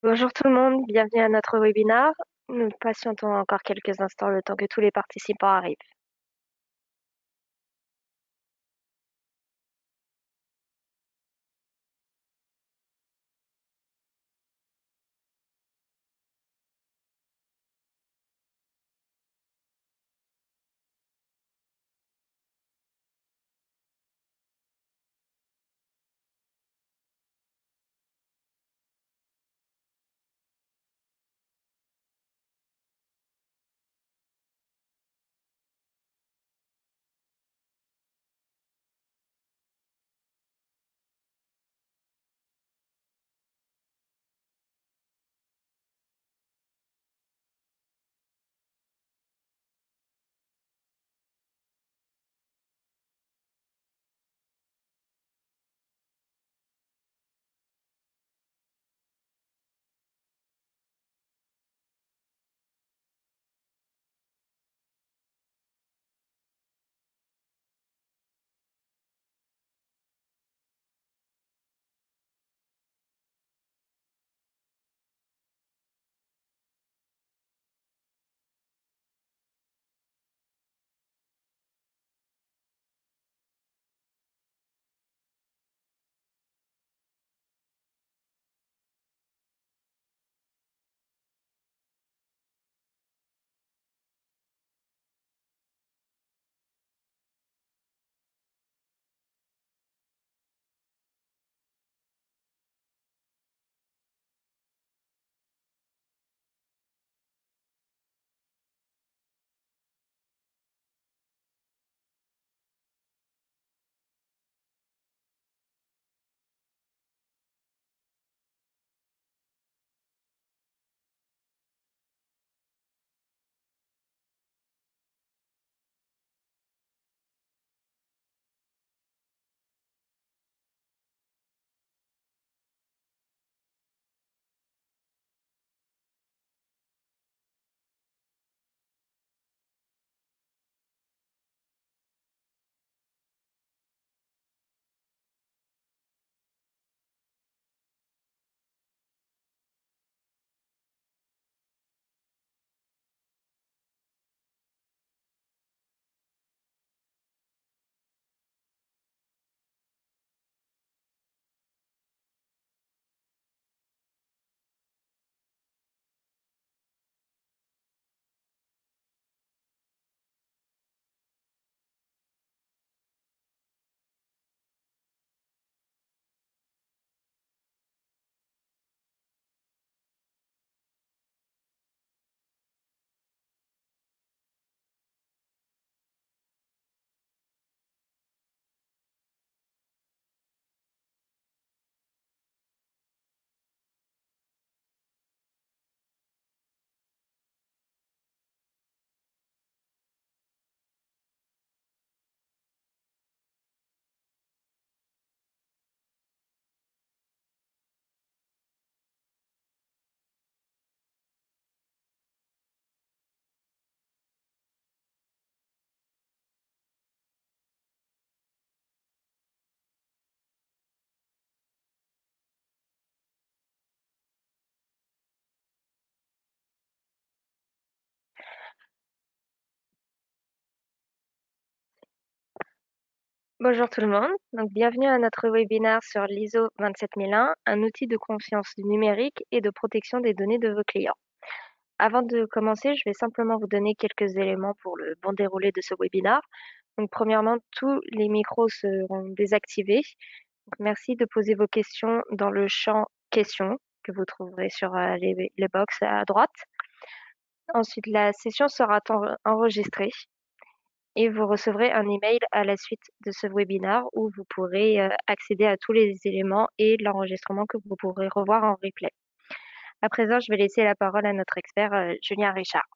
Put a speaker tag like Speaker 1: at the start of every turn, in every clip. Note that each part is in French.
Speaker 1: Bonjour tout le monde, bienvenue à notre webinaire. Nous patientons encore quelques instants le temps que tous les participants arrivent. Bonjour tout le monde, donc bienvenue à notre webinaire sur l'ISO 27001, un outil de confiance numérique et de protection des données de vos clients. Avant de commencer, je vais simplement vous donner quelques éléments pour le bon déroulé de ce webinaire. Donc premièrement, tous les micros seront désactivés. Donc, merci de poser vos questions dans le champ questions que vous trouverez sur les box à droite. Ensuite, la session sera enregistrée et vous recevrez un email à la suite de ce webinaire où vous pourrez accéder à tous les éléments et l'enregistrement que vous pourrez revoir en replay. À présent, je vais laisser la parole à notre expert Julien Richard.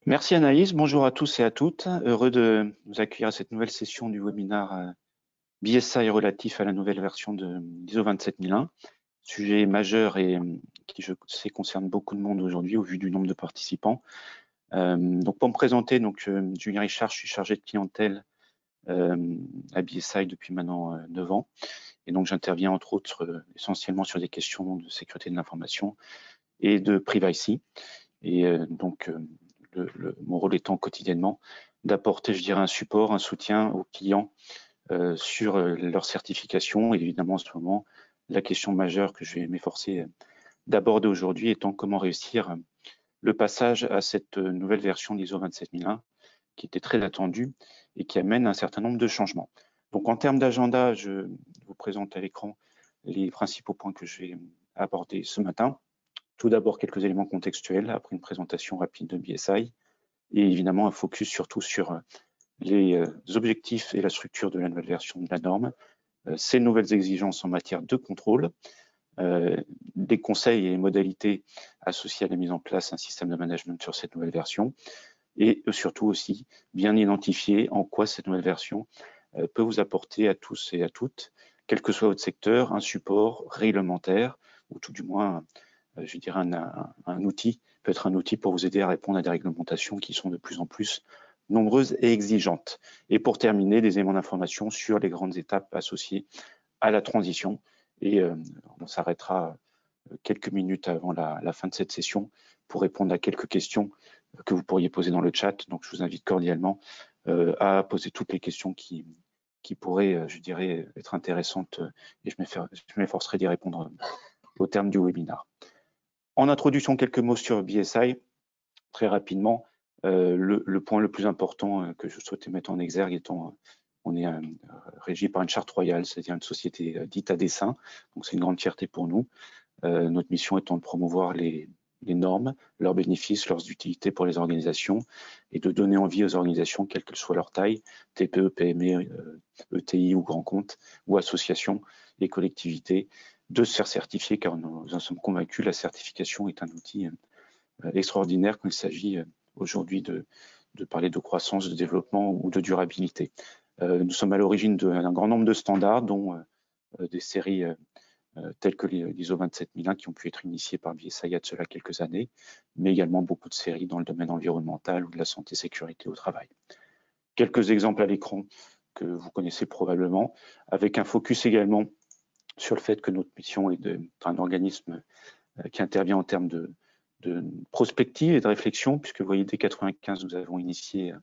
Speaker 2: Merci Anaïs, bonjour à tous et à toutes. Heureux de vous accueillir à cette nouvelle session du webinaire BSI relatif à la nouvelle version de l'ISO 27001. Sujet majeur et qui, je sais, concerne beaucoup de monde aujourd'hui au vu du nombre de participants. Donc pour me présenter, Julien Richard, je suis chargé de clientèle à BSI depuis maintenant 9 ans. Et donc, j'interviens entre autres essentiellement sur des questions de sécurité de l'information et de privacy. Et donc, mon rôle étant quotidiennement d'apporter, je dirais, un support, un soutien aux clients sur leur certification. Et évidemment, en ce moment, la question majeure que je vais m'efforcer d'aborder aujourd'hui étant comment réussir le passage à cette nouvelle version d'ISO 27001 qui était très attendue et qui amène un certain nombre de changements. Donc, en termes d'agenda, je vous présente à l'écran les principaux points que je vais aborder ce matin. Tout d'abord, quelques éléments contextuels après une présentation rapide de BSI et évidemment un focus surtout sur les objectifs et la structure de la nouvelle version de la norme, ces nouvelles exigences en matière de contrôle, des conseils et les modalités associées à la mise en place d'un système de management sur cette nouvelle version et surtout aussi bien identifier en quoi cette nouvelle version peut vous apporter à tous et à toutes, quel que soit votre secteur, un support réglementaire ou tout du moins, je dirais, un outil, peut être un outil pour vous aider à répondre à des réglementations qui sont de plus en plus nombreuses et exigeantes. Et pour terminer, des éléments d'information sur les grandes étapes associées à la transition. Et on s'arrêtera quelques minutes avant la fin de cette session pour répondre à quelques questions que vous pourriez poser dans le chat. Donc, je vous invite cordialement à poser toutes les questions qui pourraient, je dirais, être intéressantes et je m'efforcerai d'y répondre au terme du webinaire. En introduction, quelques mots sur BSI. Très rapidement, le point le plus important que je souhaitais mettre en exergue étant on est régi par une charte royale, c'est-à-dire une société dite à dessein. Donc, c'est une grande fierté pour nous. Notre mission étant de promouvoir les normes, leurs bénéfices, leurs utilités pour les organisations et de donner envie aux organisations, quelle que soit leur taille, TPE, PME, ETI ou grands comptes ou associations et collectivités, de se faire certifier car nous en sommes convaincus, la certification est un outil extraordinaire quand il s'agit aujourd'hui de parler de croissance, de développement ou de durabilité. Nous sommes à l'origine d'un grand nombre de standards, dont des séries telles que l'ISO 27001 qui ont pu être initiées par BSI il y a de cela quelques années, mais également beaucoup de séries dans le domaine environnemental ou de la santé-sécurité au travail. Quelques exemples à l'écran que vous connaissez probablement, avec un focus également sur le fait que notre mission est d'être un organisme qui intervient en termes de prospective et de réflexion, puisque vous voyez, dès 1995, nous avons initié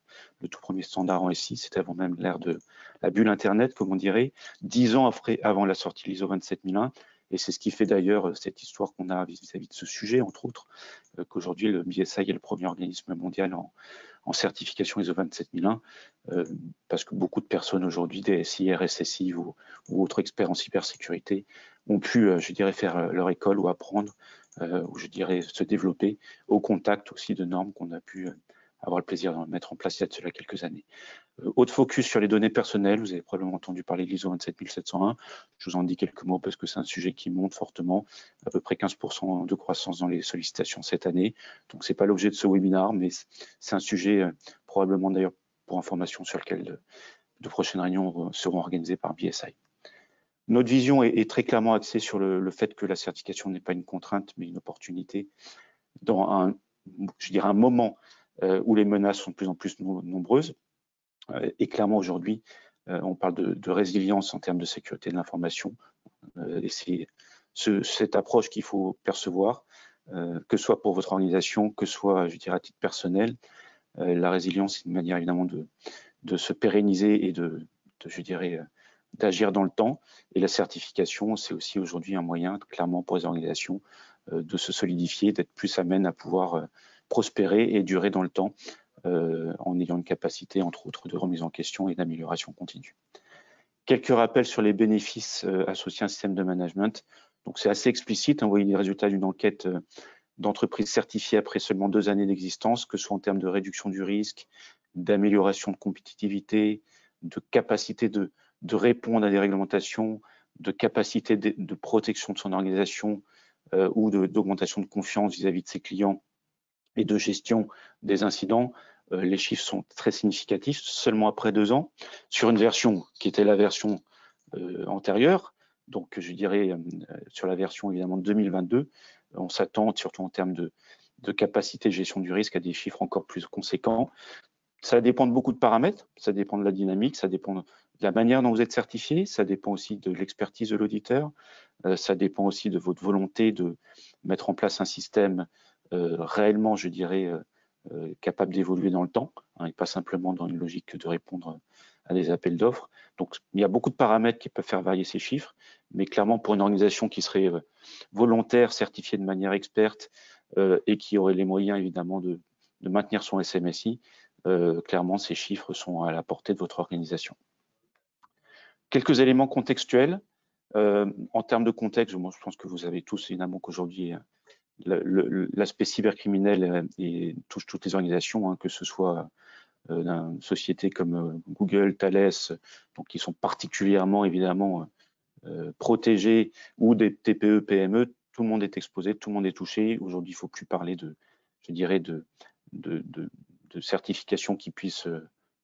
Speaker 2: le tout premier standard en SI, c'était avant même l'ère de la bulle Internet, comme on dirait, 10 ans avant la sortie de l'ISO 27001, et c'est ce qui fait d'ailleurs cette histoire qu'on a vis-à-vis de ce sujet, entre autres, qu'aujourd'hui le BSI est le premier organisme mondial en certification ISO 27001, parce que beaucoup de personnes aujourd'hui, des SI, RSSI ou autres experts en cybersécurité, ont pu, je dirais, faire leur école ou apprendre, ou je dirais se développer au contact aussi de normes qu'on a pu avoir le plaisir de mettre en place il y a de cela quelques années. Autre focus sur les données personnelles, vous avez probablement entendu parler de l'ISO 27701. Je vous en dis quelques mots parce que c'est un sujet qui monte fortement, à peu près 15% de croissance dans les sollicitations cette année. Donc, ce n'est pas l'objet de ce webinaire, mais c'est un sujet probablement d'ailleurs pour information sur lequel de prochaines réunions seront organisées par BSI. Notre vision est très clairement axée sur le fait que la certification n'est pas une contrainte, mais une opportunité dans je dirais un moment où les menaces sont de plus en plus nombreuses. Et clairement, aujourd'hui, on parle de résilience en termes de sécurité de l'information. Et c'est cette approche qu'il faut percevoir, que ce soit pour votre organisation, que ce soit, je dirais, à titre personnel. La résilience, c'est une manière évidemment de se pérenniser et je dirais, d'agir dans le temps. Et la certification, c'est aussi aujourd'hui un moyen, clairement, pour les organisations de se solidifier, d'être plus amène à pouvoir prospérer et durer dans le temps en ayant une capacité, entre autres, de remise en question et d'amélioration continue. Quelques rappels sur les bénéfices associés à un système de management. Donc, c'est assez explicite. Vous voyez les résultats d'une enquête d'entreprises certifiées après seulement 2 années d'existence, que ce soit en termes de réduction du risque, d'amélioration de compétitivité, de capacité de répondre à des réglementations, de capacité de protection de son organisation ou d'augmentation de confiance vis-à-vis de ses clients et de gestion des incidents. Les chiffres sont très significatifs, seulement après 2 ans, sur une version qui était la version antérieure, donc je dirais sur la version évidemment de 2022, on s'attend surtout en termes de capacité de gestion du risque à des chiffres encore plus conséquents. Ça dépend de beaucoup de paramètres, ça dépend de la dynamique, ça dépend de la manière dont vous êtes certifié, ça dépend aussi de l'expertise de l'auditeur, ça dépend aussi de votre volonté de mettre en place un système réellement, je dirais, capable d'évoluer dans le temps, hein, et pas simplement dans une logique de répondre à des appels d'offres. Donc, il y a beaucoup de paramètres qui peuvent faire varier ces chiffres, mais clairement, pour une organisation qui serait volontaire, certifiée de manière experte et qui aurait les moyens, évidemment, de maintenir son SMSI, clairement, ces chiffres sont à la portée de votre organisation. Quelques éléments contextuels. En termes de contexte, moi, je pense que vous avez tous, évidemment, qu'aujourd'hui, l'aspect cybercriminel touche toutes les organisations, hein, que ce soit d'une société comme Google, Thales, donc qui sont particulièrement, évidemment, protégés, ou des TPE, PME, tout le monde est exposé, tout le monde est touché. Aujourd'hui, il ne faut plus parler je dirais, de certification qui puisse,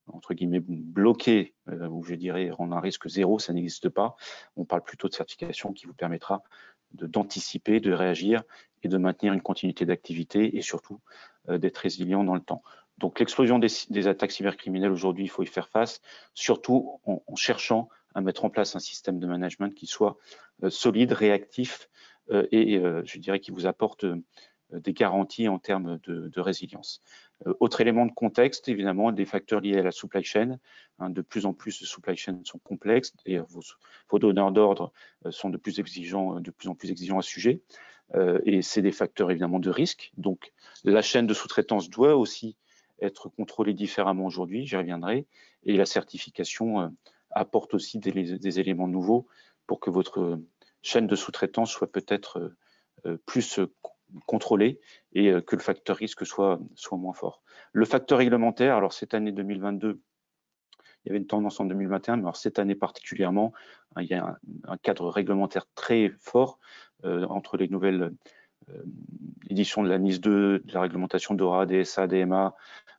Speaker 2: entre guillemets, bloquer, ou je dirais rendre un risque zéro, ça n'existe pas. On parle plutôt de certification qui vous permettra d'anticiper, de réagir et de maintenir une continuité d'activité et surtout d'être résilient dans le temps. Donc l'explosion des attaques cybercriminelles aujourd'hui, il faut y faire face, surtout en cherchant à mettre en place un système de management qui soit solide, réactif et je dirais qui vous apporte des garanties en termes de résilience. Autre élément de contexte, évidemment, des facteurs liés à la supply chain. Hein, de plus en plus, les supply chains sont complexes et vos donneurs d'ordre sont de plus en plus exigeants à ce sujet. Et c'est des facteurs évidemment de risque. Donc, la chaîne de sous-traitance doit aussi être contrôlée différemment aujourd'hui, j'y reviendrai. Et la certification apporte aussi des éléments nouveaux pour que votre chaîne de sous-traitance soit peut-être plus contrôlé et que le facteur risque soit moins fort. Le facteur réglementaire, alors cette année 2022, il y avait une tendance en 2021, mais alors cette année particulièrement, il y a un cadre réglementaire très fort entre les nouvelles éditions de la NIS 2, de la réglementation DORA, DSA, DMA.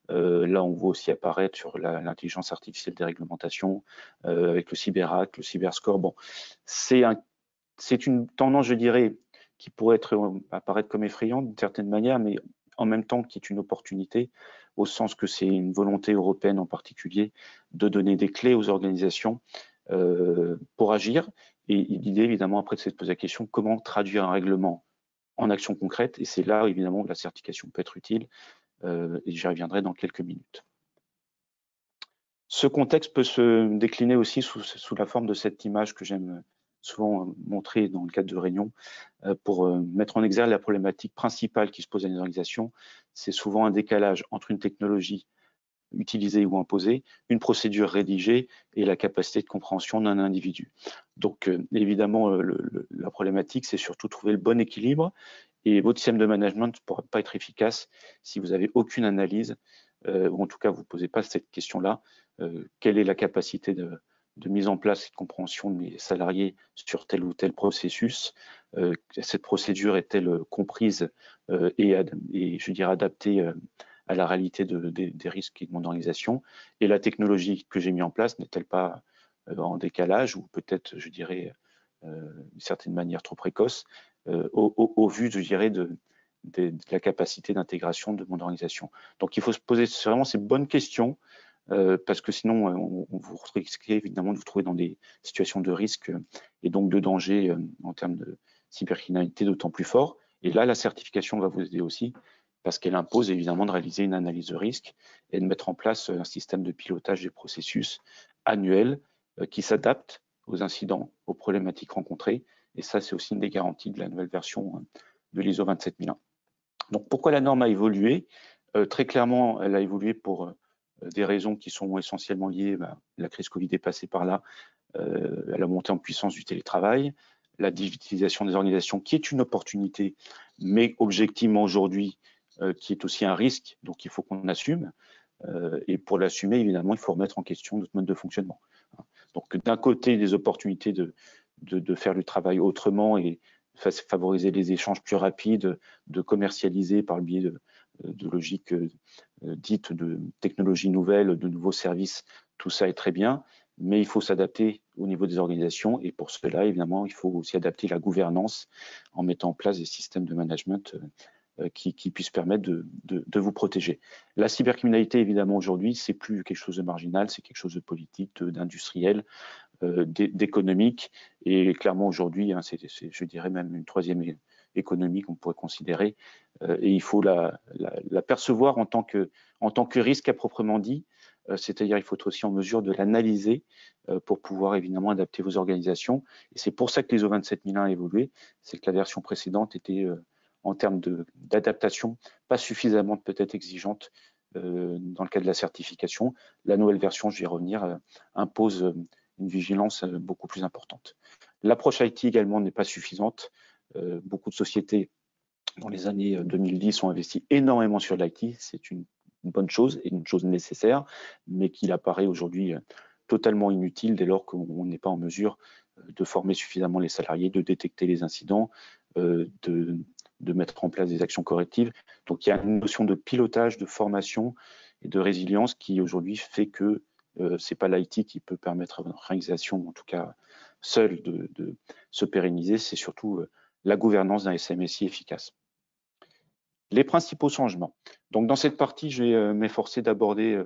Speaker 2: Là, on voit aussi apparaître sur l'intelligence artificielle des réglementations, avec le CyberAct, le CyberScore. Bon, c'est une tendance, je dirais, qui pourrait apparaître comme effrayante d'une certaine manière, mais en même temps qui est une opportunité, au sens que c'est une volonté européenne en particulier de donner des clés aux organisations pour agir. Et l'idée, évidemment, après, c'est de poser la question comment traduire un règlement en action concrète. Et c'est là, évidemment, où la certification peut être utile. Et j'y reviendrai dans quelques minutes. Ce contexte peut se décliner aussi sous la forme de cette image que j'aime souvent montrer dans le cadre de réunions pour mettre en exergue la problématique principale qui se pose à une organisation. C'est souvent un décalage entre une technologie utilisée ou imposée, une procédure rédigée et la capacité de compréhension d'un individu. Donc évidemment, la problématique, c'est surtout trouver le bon équilibre et votre système de management ne pourra pas être efficace si vous n'avez aucune analyse, ou en tout cas vous ne posez pas cette question-là. Quelle est la capacité de mise en place et de compréhension de mes salariés sur tel ou tel processus? Cette procédure est-elle comprise et je dirais adaptée à la réalité des risques de mon organisation? Et la technologie que j'ai mis en place n'est-elle pas en décalage ou peut-être, je dirais, d'une certaine manière trop précoce au vu, je dirais, de la capacité d'intégration de mon organisation? Donc, il faut se poser vraiment ces bonnes questions parce que sinon, on vous risquez évidemment de vous trouver dans des situations de risque et donc de danger en termes de cybercriminalité d'autant plus fort. Et là, la certification va vous aider aussi parce qu'elle impose évidemment de réaliser une analyse de risque et de mettre en place un système de pilotage des processus annuel qui s'adapte aux incidents, aux problématiques rencontrées. Et ça, c'est aussi une des garanties de la nouvelle version de l'ISO 27001. Donc, pourquoi la norme a évolué? Très clairement, elle a évolué pour des raisons qui sont essentiellement liées, la crise Covid est passée par là, à la montée en puissance du télétravail, la digitalisation des organisations qui est une opportunité, mais objectivement aujourd'hui, qui est aussi un risque, donc il faut qu'on assume. Et pour l'assumer, évidemment, il faut remettre en question notre mode de fonctionnement. Donc d'un côté, des opportunités de faire le travail autrement et favoriser les échanges plus rapides, de commercialiser par le biais de logiques dites de technologies nouvelles, de nouveaux services, tout ça est très bien, mais il faut s'adapter au niveau des organisations et pour cela, évidemment, il faut aussi adapter la gouvernance en mettant en place des systèmes de management qui puissent permettre de vous protéger. La cybercriminalité, évidemment, aujourd'hui, c'est plus quelque chose de marginal, c'est quelque chose de politique, d'industriel, d'économique, et clairement aujourd'hui, hein, c'est, je dirais même une troisième économie qu'on pourrait considérer, et il faut la percevoir en tant que risque à proprement dit, c'est-à-dire il faut être aussi en mesure de l'analyser pour pouvoir évidemment adapter vos organisations, et c'est pour ça que l'ISO 27001 a évolué, c'est que la version précédente était en termes d'adaptation pas suffisamment peut-être exigeante dans le cas de la certification. La nouvelle version, je vais y revenir, impose une vigilance beaucoup plus importante. L'approche IT également n'est pas suffisante. Beaucoup de sociétés dans les années 2010 ont investi énormément sur l'IT. C'est une bonne chose et une chose nécessaire, mais qu'il apparaît aujourd'hui totalement inutile dès lors qu'on n'est pas en mesure de former suffisamment les salariés, de détecter les incidents, de mettre en place des actions correctives. Donc il y a une notion de pilotage, de formation et de résilience qui aujourd'hui fait que c'est pas l'IT qui peut permettre à votre organisation, en tout cas seule, de se pérenniser, c'est surtout la gouvernance d'un SMSI efficace. Les principaux changements. Donc dans cette partie, je vais m'efforcer d'aborder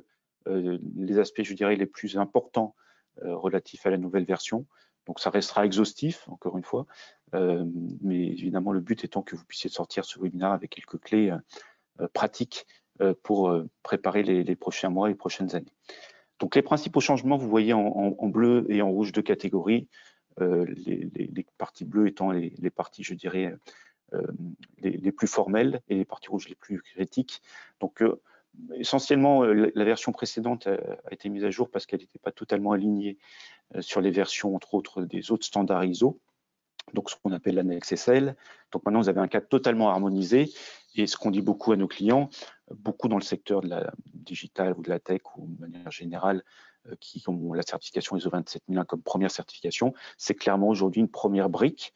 Speaker 2: les aspects, je dirais, les plus importants relatifs à la nouvelle version. Donc ça restera exhaustif, encore une fois, mais évidemment le but étant que vous puissiez sortir ce webinaire avec quelques clés pratiques pour préparer les prochains mois et les prochaines années. Donc les principaux changements, vous voyez en bleu et en rouge deux catégories, les parties bleues étant les parties, je dirais, les plus formelles et les parties rouges les plus critiques. Donc essentiellement, la version précédente a été mise à jour parce qu'elle n'était pas totalement alignée sur les versions, entre autres, des autres standards ISO, donc ce qu'on appelle l'annexe SL. Donc maintenant, vous avez un cadre totalement harmonisé, et ce qu'on dit beaucoup à nos clients, beaucoup dans le secteur de la digitale ou de la tech ou de manière générale, qui ont la certification ISO 27001 comme première certification, c'est clairement aujourd'hui une première brique,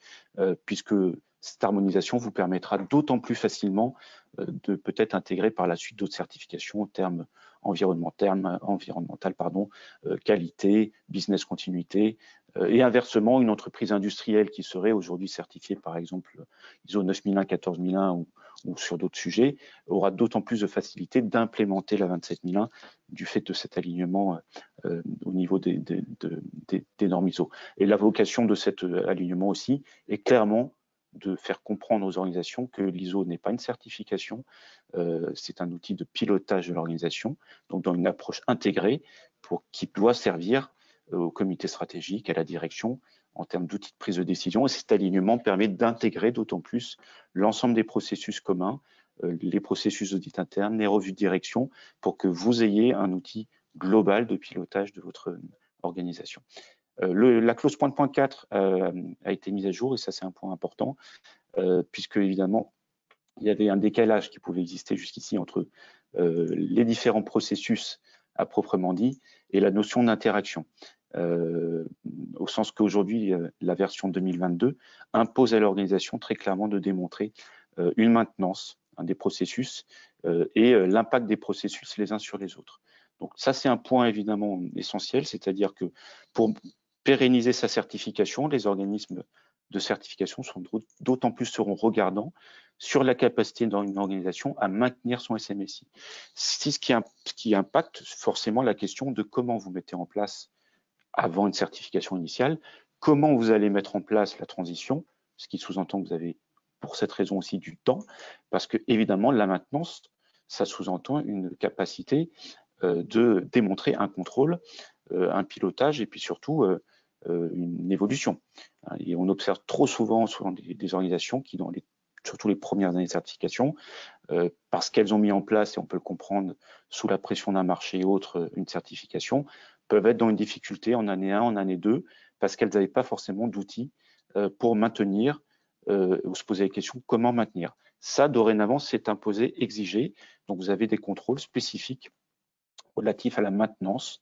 Speaker 2: puisque cette harmonisation vous permettra d'autant plus facilement de peut-être intégrer par la suite d'autres certifications en termes environnemental, qualité, business continuité, et inversement, une entreprise industrielle qui serait aujourd'hui certifiée par exemple ISO 9001, 14001 ou sur d'autres sujets aura d'autant plus de facilité d'implémenter la 27001 du fait de cet alignement au niveau des normes ISO. Et la vocation de cet alignement aussi est clairement de faire comprendre aux organisations que l'ISO n'est pas une certification, c'est un outil de pilotage de l'organisation, donc dans une approche intégrée qui doit servir au comité stratégique, à la direction, en termes d'outils de prise de décision. Et cet alignement permet d'intégrer d'autant plus l'ensemble des processus communs, les processus d'audit interne, les revues de direction, pour que vous ayez un outil global de pilotage de votre organisation. La clause point 4 a été mise à jour, et ça c'est un point important, puisque évidemment il y avait un décalage qui pouvait exister jusqu'ici entre les différents processus à proprement dit et la notion d'interaction, au sens qu'aujourd'hui la version 2022 impose à l'organisation très clairement de démontrer une maintenance des processus et l'impact des processus les uns sur les autres. Donc ça c'est un point évidemment essentiel, c'est-à-dire que pour pérenniser sa certification, les organismes de certification d'autant plus seront regardants sur la capacité dans une organisation à maintenir son SMSI. C'est ce qui impacte forcément la question de comment vous mettez en place, avant une certification initiale, comment vous allez mettre en place la transition, ce qui sous-entend que vous avez pour cette raison aussi du temps, parce que évidemment la maintenance, ça sous-entend une capacité de démontrer un contrôle, un pilotage et puis surtout une évolution. Et on observe trop souvent des organisations qui, surtout les premières années de certification, parce qu'elles ont mis en place, et on peut le comprendre, sous la pression d'un marché et autres, une certification, peuvent être dans une difficulté en année 1, en année 2, parce qu'elles n'avaient pas forcément d'outils pour maintenir ou se poser la question comment maintenir. Ça, dorénavant, c'est imposé, exigé. Donc, vous avez des contrôles spécifiques relatifs à la maintenance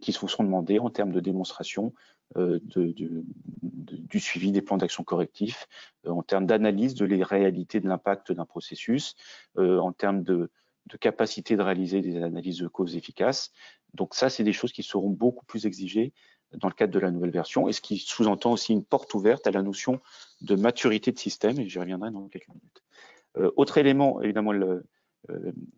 Speaker 2: qui vous seront demandés en termes de démonstration du suivi des plans d'action correctifs, en termes d'analyse de les réalités de l'impact d'un processus, en termes de capacité de réaliser des analyses de causes efficaces. Donc ça, c'est des choses qui seront beaucoup plus exigées dans le cadre de la nouvelle version, et ce qui sous-entend aussi une porte ouverte à la notion de maturité de système, et j'y reviendrai dans quelques minutes. Autre élément, évidemment,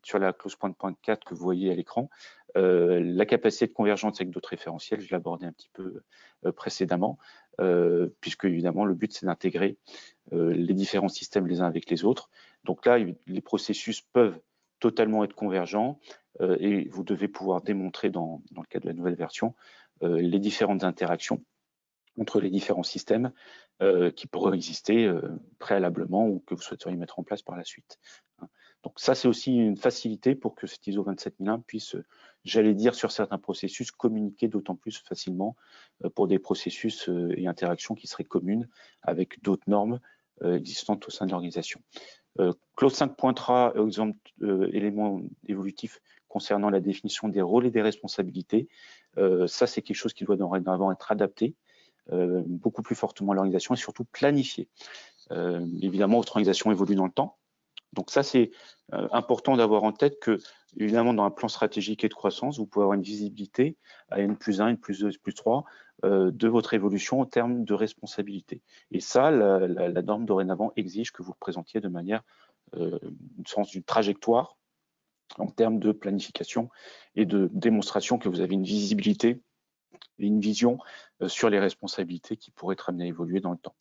Speaker 2: sur la clause point 4 que vous voyez à l'écran, la capacité de convergence avec d'autres référentiels, je l'ai abordé un petit peu précédemment, puisque évidemment le but c'est d'intégrer les différents systèmes les uns avec les autres. Donc là, les processus peuvent totalement être convergents et vous devez pouvoir démontrer dans le cadre de la nouvelle version les différentes interactions entre les différents systèmes qui pourraient exister préalablement ou que vous souhaiteriez mettre en place par la suite. Donc ça, c'est aussi une facilité pour que cet ISO 27001 puisse, j'allais dire, sur certains processus, communiquer d'autant plus facilement pour des processus et interactions qui seraient communes avec d'autres normes existantes au sein de l'organisation. Clause 5.3, exemple, élément évolutif concernant la définition des rôles et des responsabilités. Ça, c'est quelque chose qui doit dorénavant être adapté beaucoup plus fortement à l'organisation et surtout planifié. Évidemment, votre organisation évolue dans le temps. Donc ça, c'est important d'avoir en tête que, évidemment, dans un plan stratégique et de croissance, vous pouvez avoir une visibilité à N+1, N+2, N+3 de votre évolution en termes de responsabilité. Et ça, la norme dorénavant exige que vous présentiez de manière, sens d'une trajectoire en termes de planification et de démonstration que vous avez une visibilité et une vision sur les responsabilités qui pourraient être amenées à évoluer dans le temps.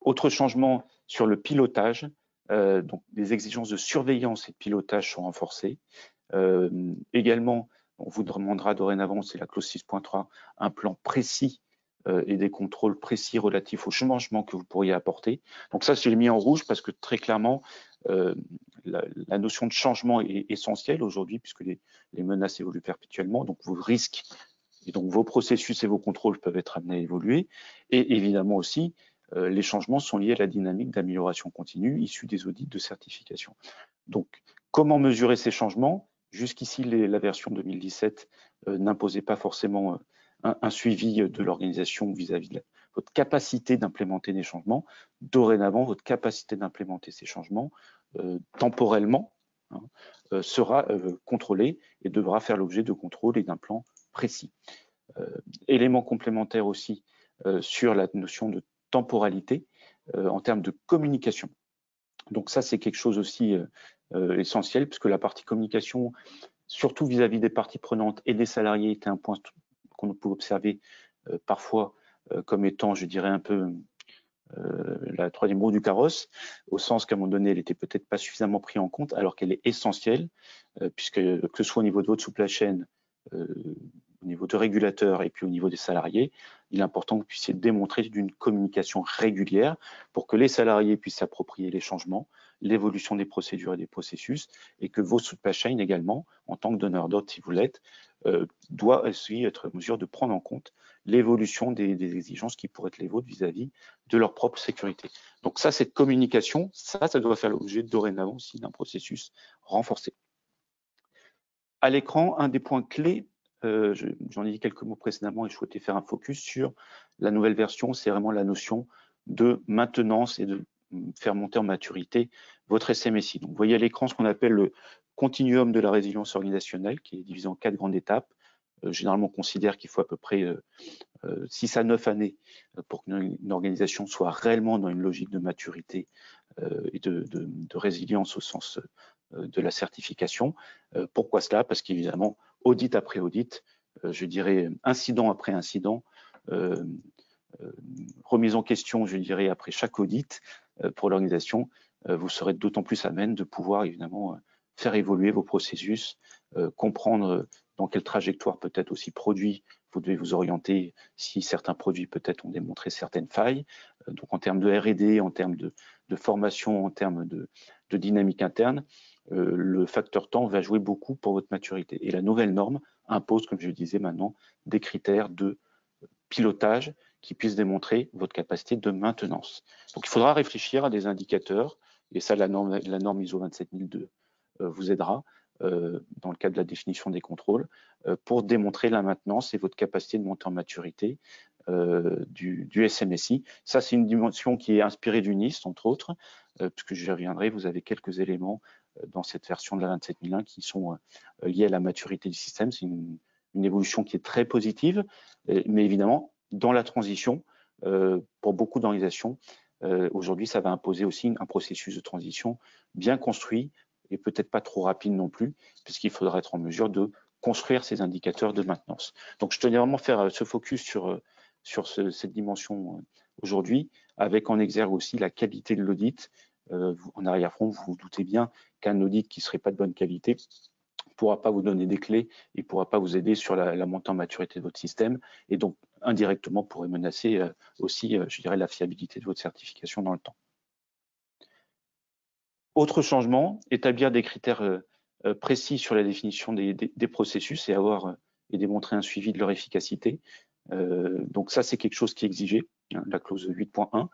Speaker 2: Autre changement sur le pilotage, donc les exigences de surveillance et de pilotage sont renforcées. Également, on vous demandera dorénavant, c'est la clause 6.3, un plan précis et des contrôles précis relatifs aux changements que vous pourriez apporter. Donc ça, je l'ai mis en rouge parce que très clairement, la notion de changement est essentielle aujourd'hui puisque les menaces évoluent perpétuellement, donc vos risques et donc vos processus et vos contrôles peuvent être amenés à évoluer. Et évidemment aussi, les changements sont liés à la dynamique d'amélioration continue issue des audits de certification. Donc, comment mesurer ces changements? Jusqu'ici, la version 2017 n'imposait pas forcément un suivi de l'organisation vis-à-vis de votre capacité d'implémenter des changements. Dorénavant, votre capacité d'implémenter ces changements temporellement sera contrôlée et devra faire l'objet de contrôles et d'un plan précis. Élément complémentaire aussi sur la notion de temporalité en termes de communication. Donc ça, c'est quelque chose aussi essentiel, puisque la partie communication, surtout vis-à-vis des parties prenantes et des salariés, était un point qu'on peut observer parfois comme étant, je dirais, un peu la troisième roue du carrosse, au sens qu'à un moment donné, elle n'était peut-être pas suffisamment prise en compte, alors qu'elle est essentielle, puisque que ce soit au niveau de votre supply chain, au niveau de régulateurs et puis au niveau des salariés, il est important que vous puissiez démontrer d'une communication régulière pour que les salariés puissent s'approprier les changements, l'évolution des procédures et des processus, et que vos supply chain également, en tant que donneur d'ordre si vous l'êtes, doit aussi être en mesure de prendre en compte l'évolution des exigences qui pourraient être les vôtres vis-à-vis de leur propre sécurité. Donc ça, cette communication, ça doit faire l'objet dorénavant aussi d'un processus renforcé. À l'écran, un des points clés, j'en ai dit quelques mots précédemment et je souhaitais faire un focus sur la nouvelle version, c'est vraiment la notion de maintenance et de faire monter en maturité votre SMSI. Donc, vous voyez à l'écran ce qu'on appelle le continuum de la résilience organisationnelle, qui est divisé en 4 grandes étapes. Généralement, on considère qu'il faut à peu près 6 à 9 années pour qu'une organisation soit réellement dans une logique de maturité et de résilience au sens de la certification. Pourquoi cela? Parce qu'évidemment, audit après audit, je dirais incident après incident, remise en question, je dirais, après chaque audit pour l'organisation, vous serez d'autant plus à même de pouvoir évidemment faire évoluer vos processus, comprendre dans quelle trajectoire peut-être aussi produit vous devez vous orienter si certains produits peut-être ont démontré certaines failles. Donc en termes de R&D, en termes de formation, en termes de dynamique interne, le facteur temps va jouer beaucoup pour votre maturité. Et la nouvelle norme impose, comme je le disais maintenant, des critères de pilotage qui puissent démontrer votre capacité de maintenance. Donc il faudra réfléchir à des indicateurs, et ça la norme ISO 27002 vous aidera dans le cadre de la définition des contrôles pour démontrer la maintenance et votre capacité de monter en maturité du SMSI. Ça, c'est une dimension qui est inspirée du NIST, entre autres, puisque j'y reviendrai, vous avez quelques éléments dans cette version de la 27001 qui sont liés à la maturité du système. C'est une évolution qui est très positive, mais évidemment, dans la transition, pour beaucoup d'organisations, Aujourd'hui, ça va imposer aussi un processus de transition bien construit et peut-être pas trop rapide non plus, puisqu'il faudra être en mesure de construire ces indicateurs de maintenance. Donc, je tenais vraiment faire ce focus sur cette dimension aujourd'hui, avec en exergue aussi la qualité de l'audit. En arrière-fond, vous vous doutez bien qu'un audit qui ne serait pas de bonne qualité ne pourra pas vous donner des clés et ne pourra pas vous aider sur la montée en maturité de votre système, et donc indirectement pourrait menacer aussi, je dirais, la fiabilité de votre certification dans le temps. Autre changement, établir des critères précis sur la définition des processus et démontrer un suivi de leur efficacité. Donc ça, c'est quelque chose qui est exigé, hein, la clause 8.1,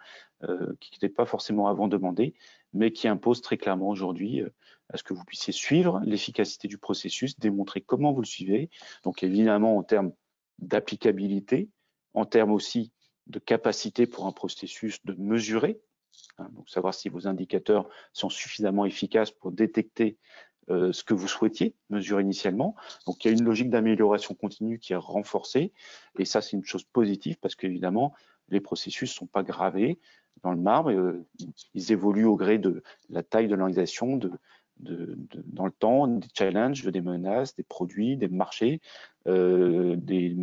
Speaker 2: qui n'était pas forcément avant demandé, mais qui impose très clairement aujourd'hui à ce que vous puissiez suivre l'efficacité du processus, démontrer comment vous le suivez. Donc évidemment en termes d'applicabilité, en termes aussi de capacité pour un processus de mesurer, hein, donc savoir si vos indicateurs sont suffisamment efficaces pour détecter ce que vous souhaitiez mesurer initialement. Donc, il y a une logique d'amélioration continue qui est renforcée. Et ça, c'est une chose positive parce qu'évidemment, les processus ne sont pas gravés dans le marbre. Ils évoluent au gré de la taille de l'organisation, dans le temps, des challenges, des menaces, des produits, des marchés, des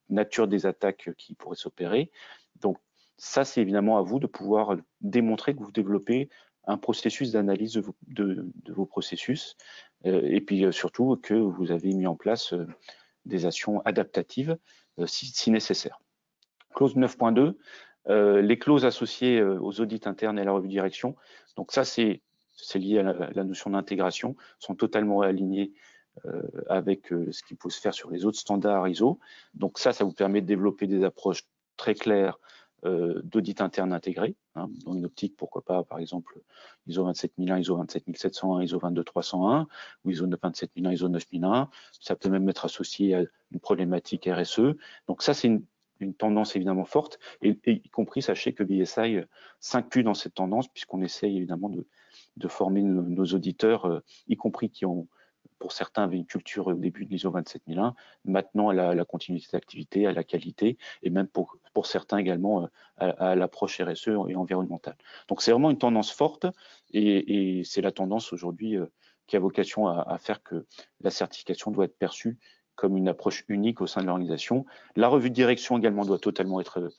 Speaker 2: natures des attaques qui pourraient s'opérer. Donc, ça, c'est évidemment à vous de pouvoir démontrer que vous développez un processus d'analyse de vos processus et puis surtout que vous avez mis en place des actions adaptatives si nécessaire. Clause 9.2, les clauses associées aux audits internes et à la revue de direction. Donc ça, c'est lié à la notion d'intégration, sont totalement alignées avec ce qui peut se faire sur les autres standards ISO. Donc ça vous permet de développer des approches très claires d'audit interne intégré, hein, dans une optique, pourquoi pas, par exemple, ISO 27001, ISO 27701, ISO 22301, ou ISO 27001, ISO 9001. Ça peut même être associé à une problématique RSE. Donc ça, c'est une tendance évidemment forte, et y compris, sachez que BSI s'inclut dans cette tendance, puisqu'on essaye évidemment de former nos auditeurs, y compris qui ont, pour certains, avaient une culture au début de l'ISO 27001, maintenant à la continuité d'activité, à la qualité, et même pour certains également à l'approche RSE et environnementale. Donc c'est vraiment une tendance forte, et c'est la tendance aujourd'hui qui a vocation à faire que la certification doit être perçue comme une approche unique au sein de l'organisation. La revue de direction également doit totalement être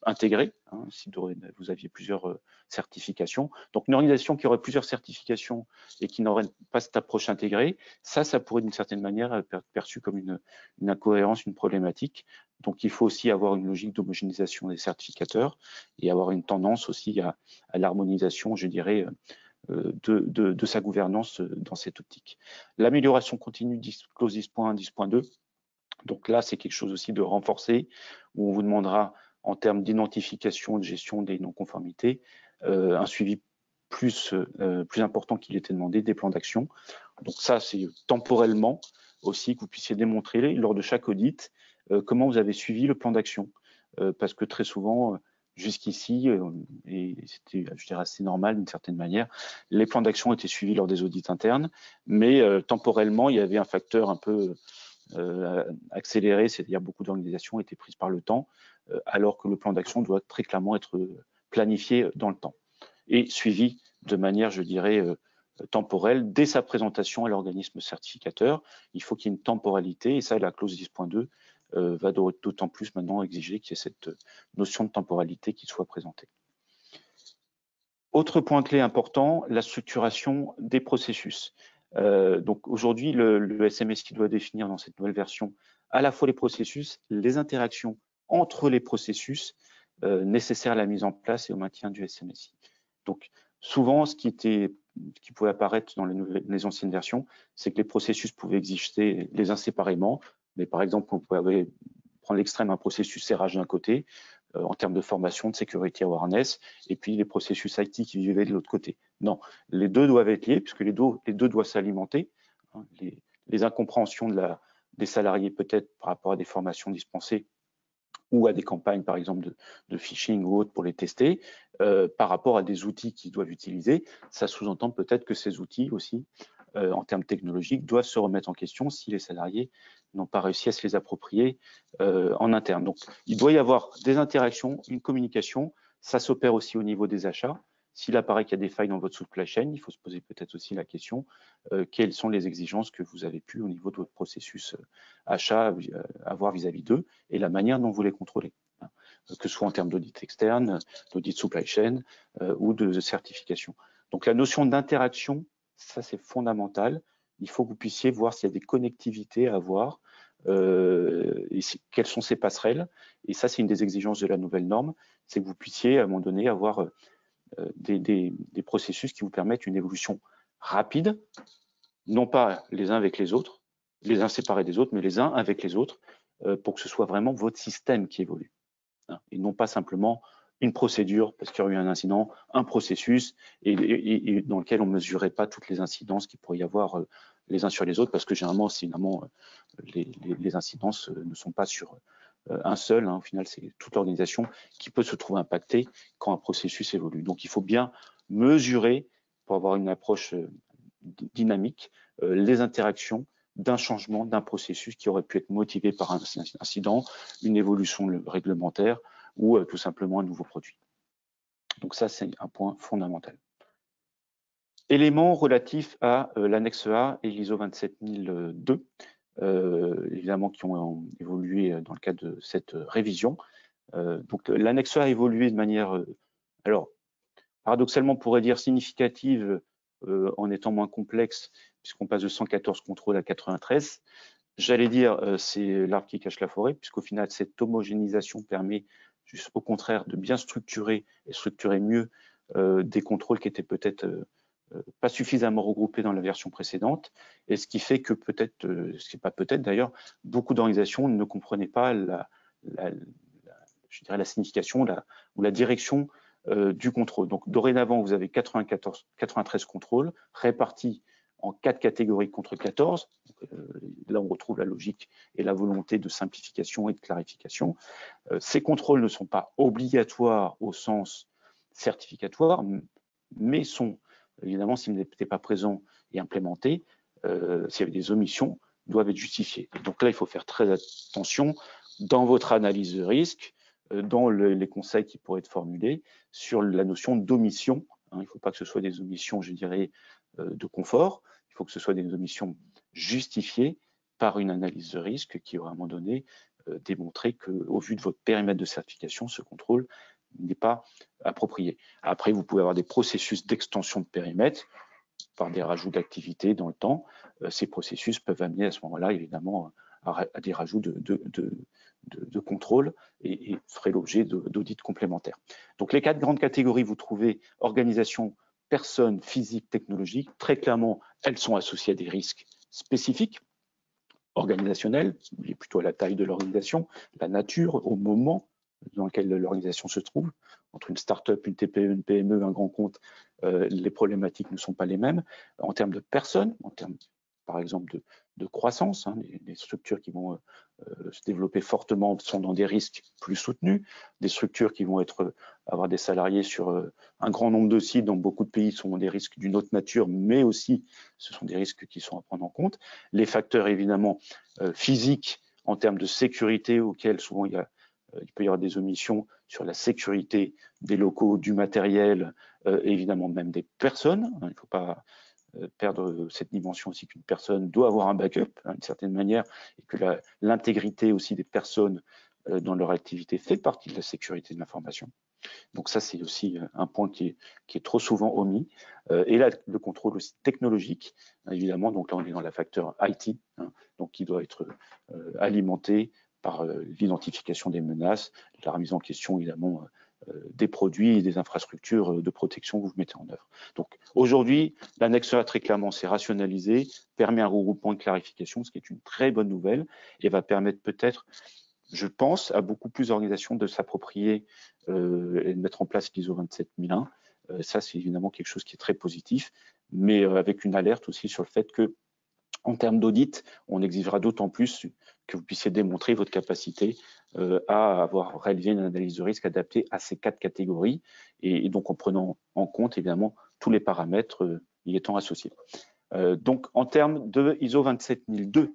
Speaker 2: intégrée, hein, si vous aviez plusieurs certifications. Donc une organisation qui aurait plusieurs certifications et qui n'aurait pas cette approche intégrée, ça pourrait d'une certaine manière être perçu comme une incohérence, une problématique. Donc il faut aussi avoir une logique d'homogénéisation des certificateurs et avoir une tendance aussi à l'harmonisation, je dirais, de sa gouvernance dans cette optique. L'amélioration continue, clause 10.1, 10.2. Donc là, c'est quelque chose aussi de renforcé, où on vous demandera, en termes d'identification et de gestion des non-conformités, un suivi plus important qu'il était demandé des plans d'action. Donc ça, c'est temporellement aussi que vous puissiez démontrer lors de chaque audit comment vous avez suivi le plan d'action. Parce que très souvent, jusqu'ici, et c'était, je dirais, assez normal d'une certaine manière, les plans d'action étaient suivis lors des audits internes, mais temporellement, il y avait un facteur un peu accéléré, c'est-à-dire beaucoup d'organisations étaient prises par le temps, alors que le plan d'action doit très clairement être planifié dans le temps et suivi de manière, je dirais, temporelle dès sa présentation à l'organisme certificateur. Il faut qu'il y ait une temporalité, et ça, la clause 10.2 va d'autant plus maintenant exiger qu'il y ait cette notion de temporalité qui soit présentée. Autre point clé important, la structuration des processus. Donc aujourd'hui, le SMSI doit définir dans cette nouvelle version à la fois les processus, les interactions entre les processus nécessaires à la mise en place et au maintien du SMSI. Donc souvent, ce qui pouvait apparaître dans les anciennes versions, c'est que les processus pouvaient exister les uns séparément, mais par exemple, on pouvait prendre l'extrême, un processus serrage d'un côté, en termes de formation, de sécurité awareness, et puis les processus IT qui vivaient de l'autre côté. Non, les deux doivent être liés, puisque les deux doivent s'alimenter. Hein, les incompréhensions des salariés, peut-être par rapport à des formations dispensées, ou à des campagnes, par exemple, de phishing ou autres pour les tester, par rapport à des outils qu'ils doivent utiliser, ça sous-entend peut-être que ces outils aussi en termes technologiques doivent se remettre en question si les salariés n'ont pas réussi à se les approprier en interne. Donc, il doit y avoir des interactions, une communication. Ça s'opère aussi au niveau des achats. S'il apparaît qu'il y a des failles dans votre supply chain, il faut se poser peut-être aussi la question quelles sont les exigences que vous avez pu au niveau de votre processus achat avoir vis-à-vis d'eux et la manière dont vous les contrôlez, hein, que ce soit en termes d'audit externe, d'audit supply chain ou de certification. Donc la notion d'interaction, ça c'est fondamental. Il faut que vous puissiez voir s'il y a des connectivités à avoir et quelles sont ces passerelles. Et ça, c'est une des exigences de la nouvelle norme, c'est que vous puissiez à un moment donné avoir des processus qui vous permettent une évolution rapide, non pas les uns avec les autres, les uns séparés des autres, mais les uns avec les autres, pour que ce soit vraiment votre système qui évolue, hein, et non pas simplement une procédure parce qu'il y a eu un incident, un processus et dans lequel on ne mesurait pas toutes les incidences qu'il pourrait y avoir les uns sur les autres, parce que généralement, les incidences ne sont pas sur un seul, hein. Au final, c'est toute l'organisation qui peut se trouver impactée quand un processus évolue. Donc, il faut bien mesurer, pour avoir une approche dynamique, les interactions d'un changement, d'un processus qui aurait pu être motivé par un incident, une évolution réglementaire ou tout simplement un nouveau produit. Donc ça, c'est un point fondamental. Éléments relatifs à l'annexe A et l'ISO 27002, évidemment qui ont évolué dans le cadre de cette révision. Donc l'annexe A a évolué de manière, alors paradoxalement on pourrait dire significative en étant moins complexe, puisqu'on passe de 114 contrôles à 93. J'allais dire, c'est l'arbre qui cache la forêt, puisqu'au final, cette homogénéisation permet juste au contraire de bien structurer et structurer mieux des contrôles qui étaient peut-être pas suffisamment regroupés dans la version précédente, et ce qui fait que peut-être, c'est pas peut-être d'ailleurs, beaucoup d'organisations ne comprenaient pas je dirais la signification ou la direction du contrôle. Donc dorénavant, vous avez 93 contrôles répartis en 4 catégories contre 14. Là, on retrouve la logique et la volonté de simplification et de clarification. Ces contrôles ne sont pas obligatoires au sens certificatoire, mais sont, évidemment, s'ils n'étaient pas présents et implémentés, s'il y avait des omissions, doivent être justifiés. Et donc là, il faut faire très attention dans votre analyse de risque, dans les conseils qui pourraient être formulés sur la notion d'omission. Il ne faut pas que ce soit des omissions, je dirais, de confort. Il faut que ce soit des omissions justifiées par une analyse de risque qui aura à un moment donné démontré qu'au vu de votre périmètre de certification, ce contrôle n'est pas approprié. Après, vous pouvez avoir des processus d'extension de périmètre par des rajouts d'activités dans le temps. Ces processus peuvent amener à ce moment-là, évidemment, à des rajouts de contrôle et feraient l'objet d'audits complémentaires. Donc les 4 grandes catégories, vous trouvez organisation, personnes, physique, technologique. Très clairement, elles sont associées à des risques spécifiques, organisationnels, liés plutôt à la taille de l'organisation, la nature, au moment dans lequel l'organisation se trouve. Entre une start-up, une TPE, une PME, un grand compte, les problématiques ne sont pas les mêmes. En termes de personnes, en termes par exemple de croissance, hein, les structures qui vont se développer fortement sont dans des risques plus soutenus, des structures qui vont avoir des salariés sur un grand nombre de sites dans beaucoup de pays sont des risques d'une autre nature, mais aussi ce sont des risques qui sont à prendre en compte. Les facteurs évidemment physiques en termes de sécurité auxquels souvent il peut y avoir des omissions sur la sécurité des locaux, du matériel, évidemment même des personnes. Il ne faut pas perdre cette dimension aussi qu'une personne doit avoir un backup d'une certaine manière et que l'intégrité aussi des personnes dans leur activité fait partie de la sécurité de l'information. Donc ça, c'est aussi un point qui est trop souvent omis. Et là, le contrôle aussi technologique, évidemment, donc là, on est dans la facteur IT, hein, donc qui doit être alimenté par l'identification des menaces, la remise en question, évidemment, des produits et des infrastructures de protection que vous mettez en œuvre. Donc aujourd'hui, l'annexe A très clairement s'est rationalisé, permet un regroupement de clarification, ce qui est une très bonne nouvelle et va permettre peut-être, je pense, à beaucoup plus d'organisations de s'approprier et de mettre en place l'ISO 27001. Ça, c'est évidemment quelque chose qui est très positif, mais avec une alerte aussi sur le fait que en termes d'audit, on exigera d'autant plus que vous puissiez démontrer votre capacité à avoir réalisé une analyse de risque adaptée à ces 4 catégories et donc en prenant en compte évidemment tous les paramètres y étant associés. Donc, en termes de ISO 27002,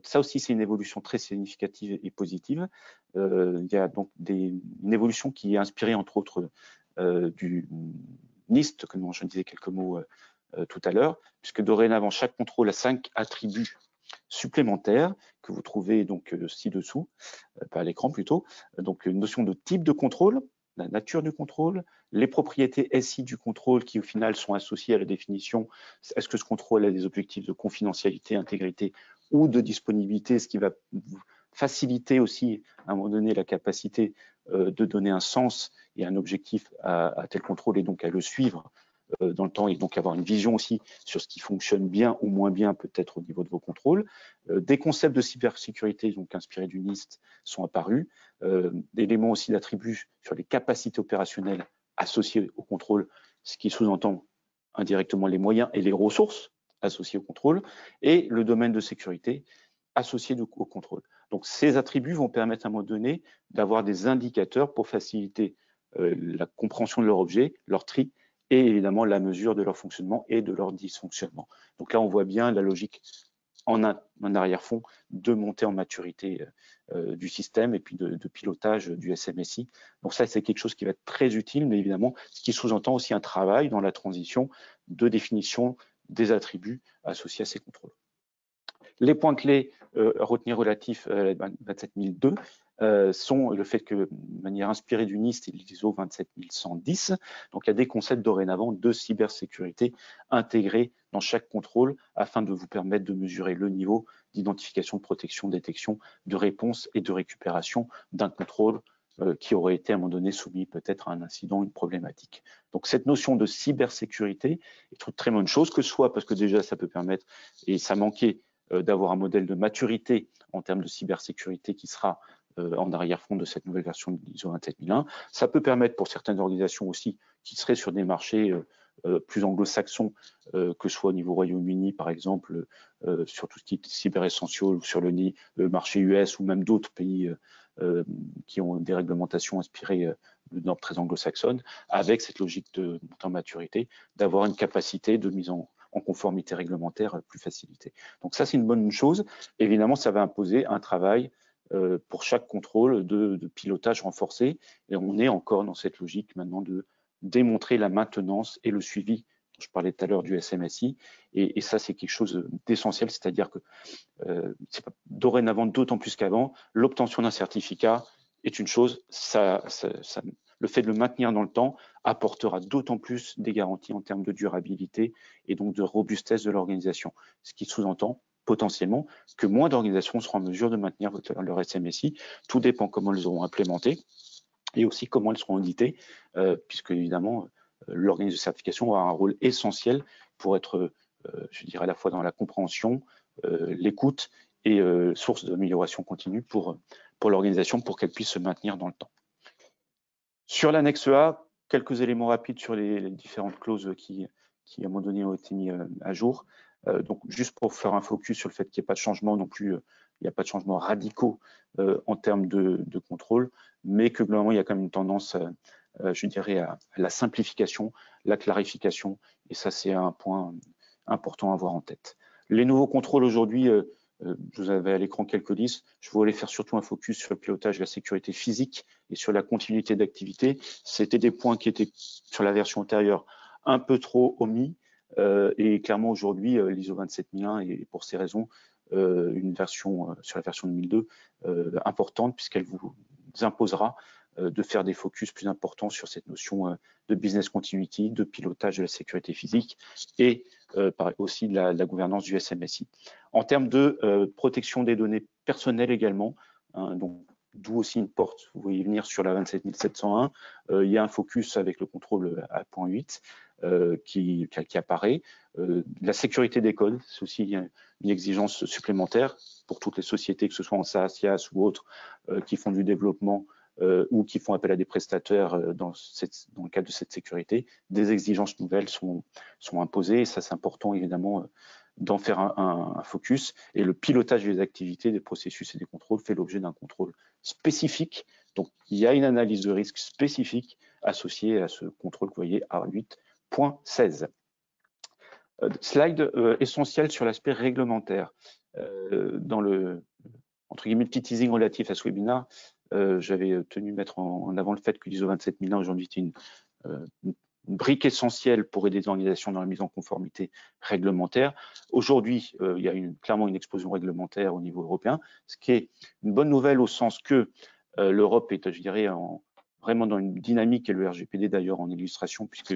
Speaker 2: ça aussi, c'est une évolution très significative et positive. Il y a donc une évolution qui est inspirée, entre autres, du NIST, que je disais quelques mots tout à l'heure, puisque dorénavant, chaque contrôle a 5 attributs supplémentaires que vous trouvez donc ci-dessous, pas à l'écran plutôt. Donc, une notion de type de contrôle, la nature du contrôle, les propriétés SI du contrôle qui au final sont associées à la définition, est-ce que ce contrôle a des objectifs de confidentialité, intégrité ou de disponibilité, ce qui va faciliter aussi à un moment donné la capacité de donner un sens et un objectif à tel contrôle et donc à le suivre dans le temps et donc avoir une vision aussi sur ce qui fonctionne bien ou moins bien peut-être au niveau de vos contrôles. Des concepts de cybersécurité donc inspirés du NIST sont apparus, des éléments aussi d'attributs sur les capacités opérationnelles associées au contrôle, ce qui sous-entend indirectement les moyens et les ressources associés au contrôle, et le domaine de sécurité associé au contrôle. Donc ces attributs vont permettre à un moment donné d'avoir des indicateurs pour faciliter la compréhension de leur objet, leur tri, et évidemment la mesure de leur fonctionnement et de leur dysfonctionnement. Donc là, on voit bien la logique en arrière-fond de montée en maturité du système et puis de pilotage du SMSI. Donc ça, c'est quelque chose qui va être très utile, mais évidemment, ce qui sous-entend aussi un travail dans la transition de définition des attributs associés à ces contrôles. Les points clés à retenir relatifs à la 27002 sont le fait que, de manière inspirée du NIST et de l'ISO 27110, donc il y a des concepts dorénavant de cybersécurité intégrés dans chaque contrôle afin de vous permettre de mesurer le niveau d'identification, de protection, de détection, de réponse et de récupération d'un contrôle qui aurait été à un moment donné soumis peut-être à un incident, une problématique. Donc cette notion de cybersécurité est une très bonne chose, que ce soit parce que déjà ça peut permettre, et ça manquait, d'avoir un modèle de maturité en termes de cybersécurité qui sera en arrière-fond de cette nouvelle version de l'ISO 27001. Ça peut permettre pour certaines organisations aussi qui seraient sur des marchés plus anglo-saxons, que ce soit au niveau Royaume-Uni par exemple, sur tout ce qui est cyber-essential ou sur le marché US ou même d'autres pays qui ont des réglementations inspirées de normes très anglo-saxonnes, avec cette logique de montée en maturité, d'avoir une capacité de mise en conformité réglementaire plus facilitée. Donc ça, c'est une bonne chose. Évidemment, ça va imposer un travail pour chaque contrôle de pilotage renforcé. Et on est encore dans cette logique maintenant de démontrer la maintenance et le suivi. Je parlais tout à l'heure du SMSI. Et ça, c'est quelque chose d'essentiel, c'est-à-dire que dorénavant, d'autant plus qu'avant, l'obtention d'un certificat est une chose, le fait de le maintenir dans le temps apportera d'autant plus des garanties en termes de durabilité et donc de robustesse de l'organisation, ce qui sous-entend potentiellement que moins d'organisations seront en mesure de maintenir leur SMSI. Tout dépend comment elles auront implémenté et aussi comment elles seront auditées, puisque évidemment, l'organisme de certification aura un rôle essentiel pour être, je dirais, à la fois dans la compréhension, l'écoute et source d'amélioration continue pour l'organisation pour qu'elle puisse se maintenir dans le temps. Sur l'annexe A, quelques éléments rapides sur les différentes clauses qui à un moment donné ont été mis à jour. Donc juste pour faire un focus sur le fait qu'il n'y ait pas de changement non plus, il n'y a pas de changements radicaux en termes de contrôle, mais que globalement il y a quand même une tendance, je dirais, à la simplification, la clarification, et ça c'est un point important à avoir en tête. Les nouveaux contrôles aujourd'hui, je vous avais à l'écran quelques listes. Je voulais faire surtout un focus sur le pilotage de la sécurité physique et sur la continuité d'activité. C'était des points qui étaient sur la version antérieure un peu trop omis. Et clairement aujourd'hui, l'ISO 27001 est pour ces raisons une version sur la version 2002 importante puisqu'elle vous imposera de faire des focus plus importants sur cette notion de business continuity, de pilotage de la sécurité physique et aussi de la gouvernance du SMSI. En termes de protection des données personnelles également, hein, donc d'où aussi une porte, vous voyez venir sur la 27701, il y a un focus avec le contrôle à point 8 qui apparaît. La sécurité des codes, c'est aussi une exigence supplémentaire pour toutes les sociétés, que ce soit en SaaS, IaaS ou autres, qui font du développement ou qui font appel à des prestataires dans le cadre de cette sécurité. Des exigences nouvelles sont imposées et ça c'est important évidemment d'en faire un focus, et le pilotage des activités, des processus et des contrôles fait l'objet d'un contrôle spécifique. Donc il y a une analyse de risque spécifique associée à ce contrôle que vous voyez à 8.16. Slide essentiel sur l'aspect réglementaire. Dans le entre guillemets petit teasing relatif à ce webinaire, j'avais tenu à mettre en avant le fait que l'ISO 27001 aujourd'hui est une brique essentielle pour aider les organisations dans la mise en conformité réglementaire. Aujourd'hui, il y a clairement une explosion réglementaire au niveau européen, ce qui est une bonne nouvelle au sens que l'Europe est, je dirais, vraiment dans une dynamique, et le RGPD d'ailleurs en illustration, puisque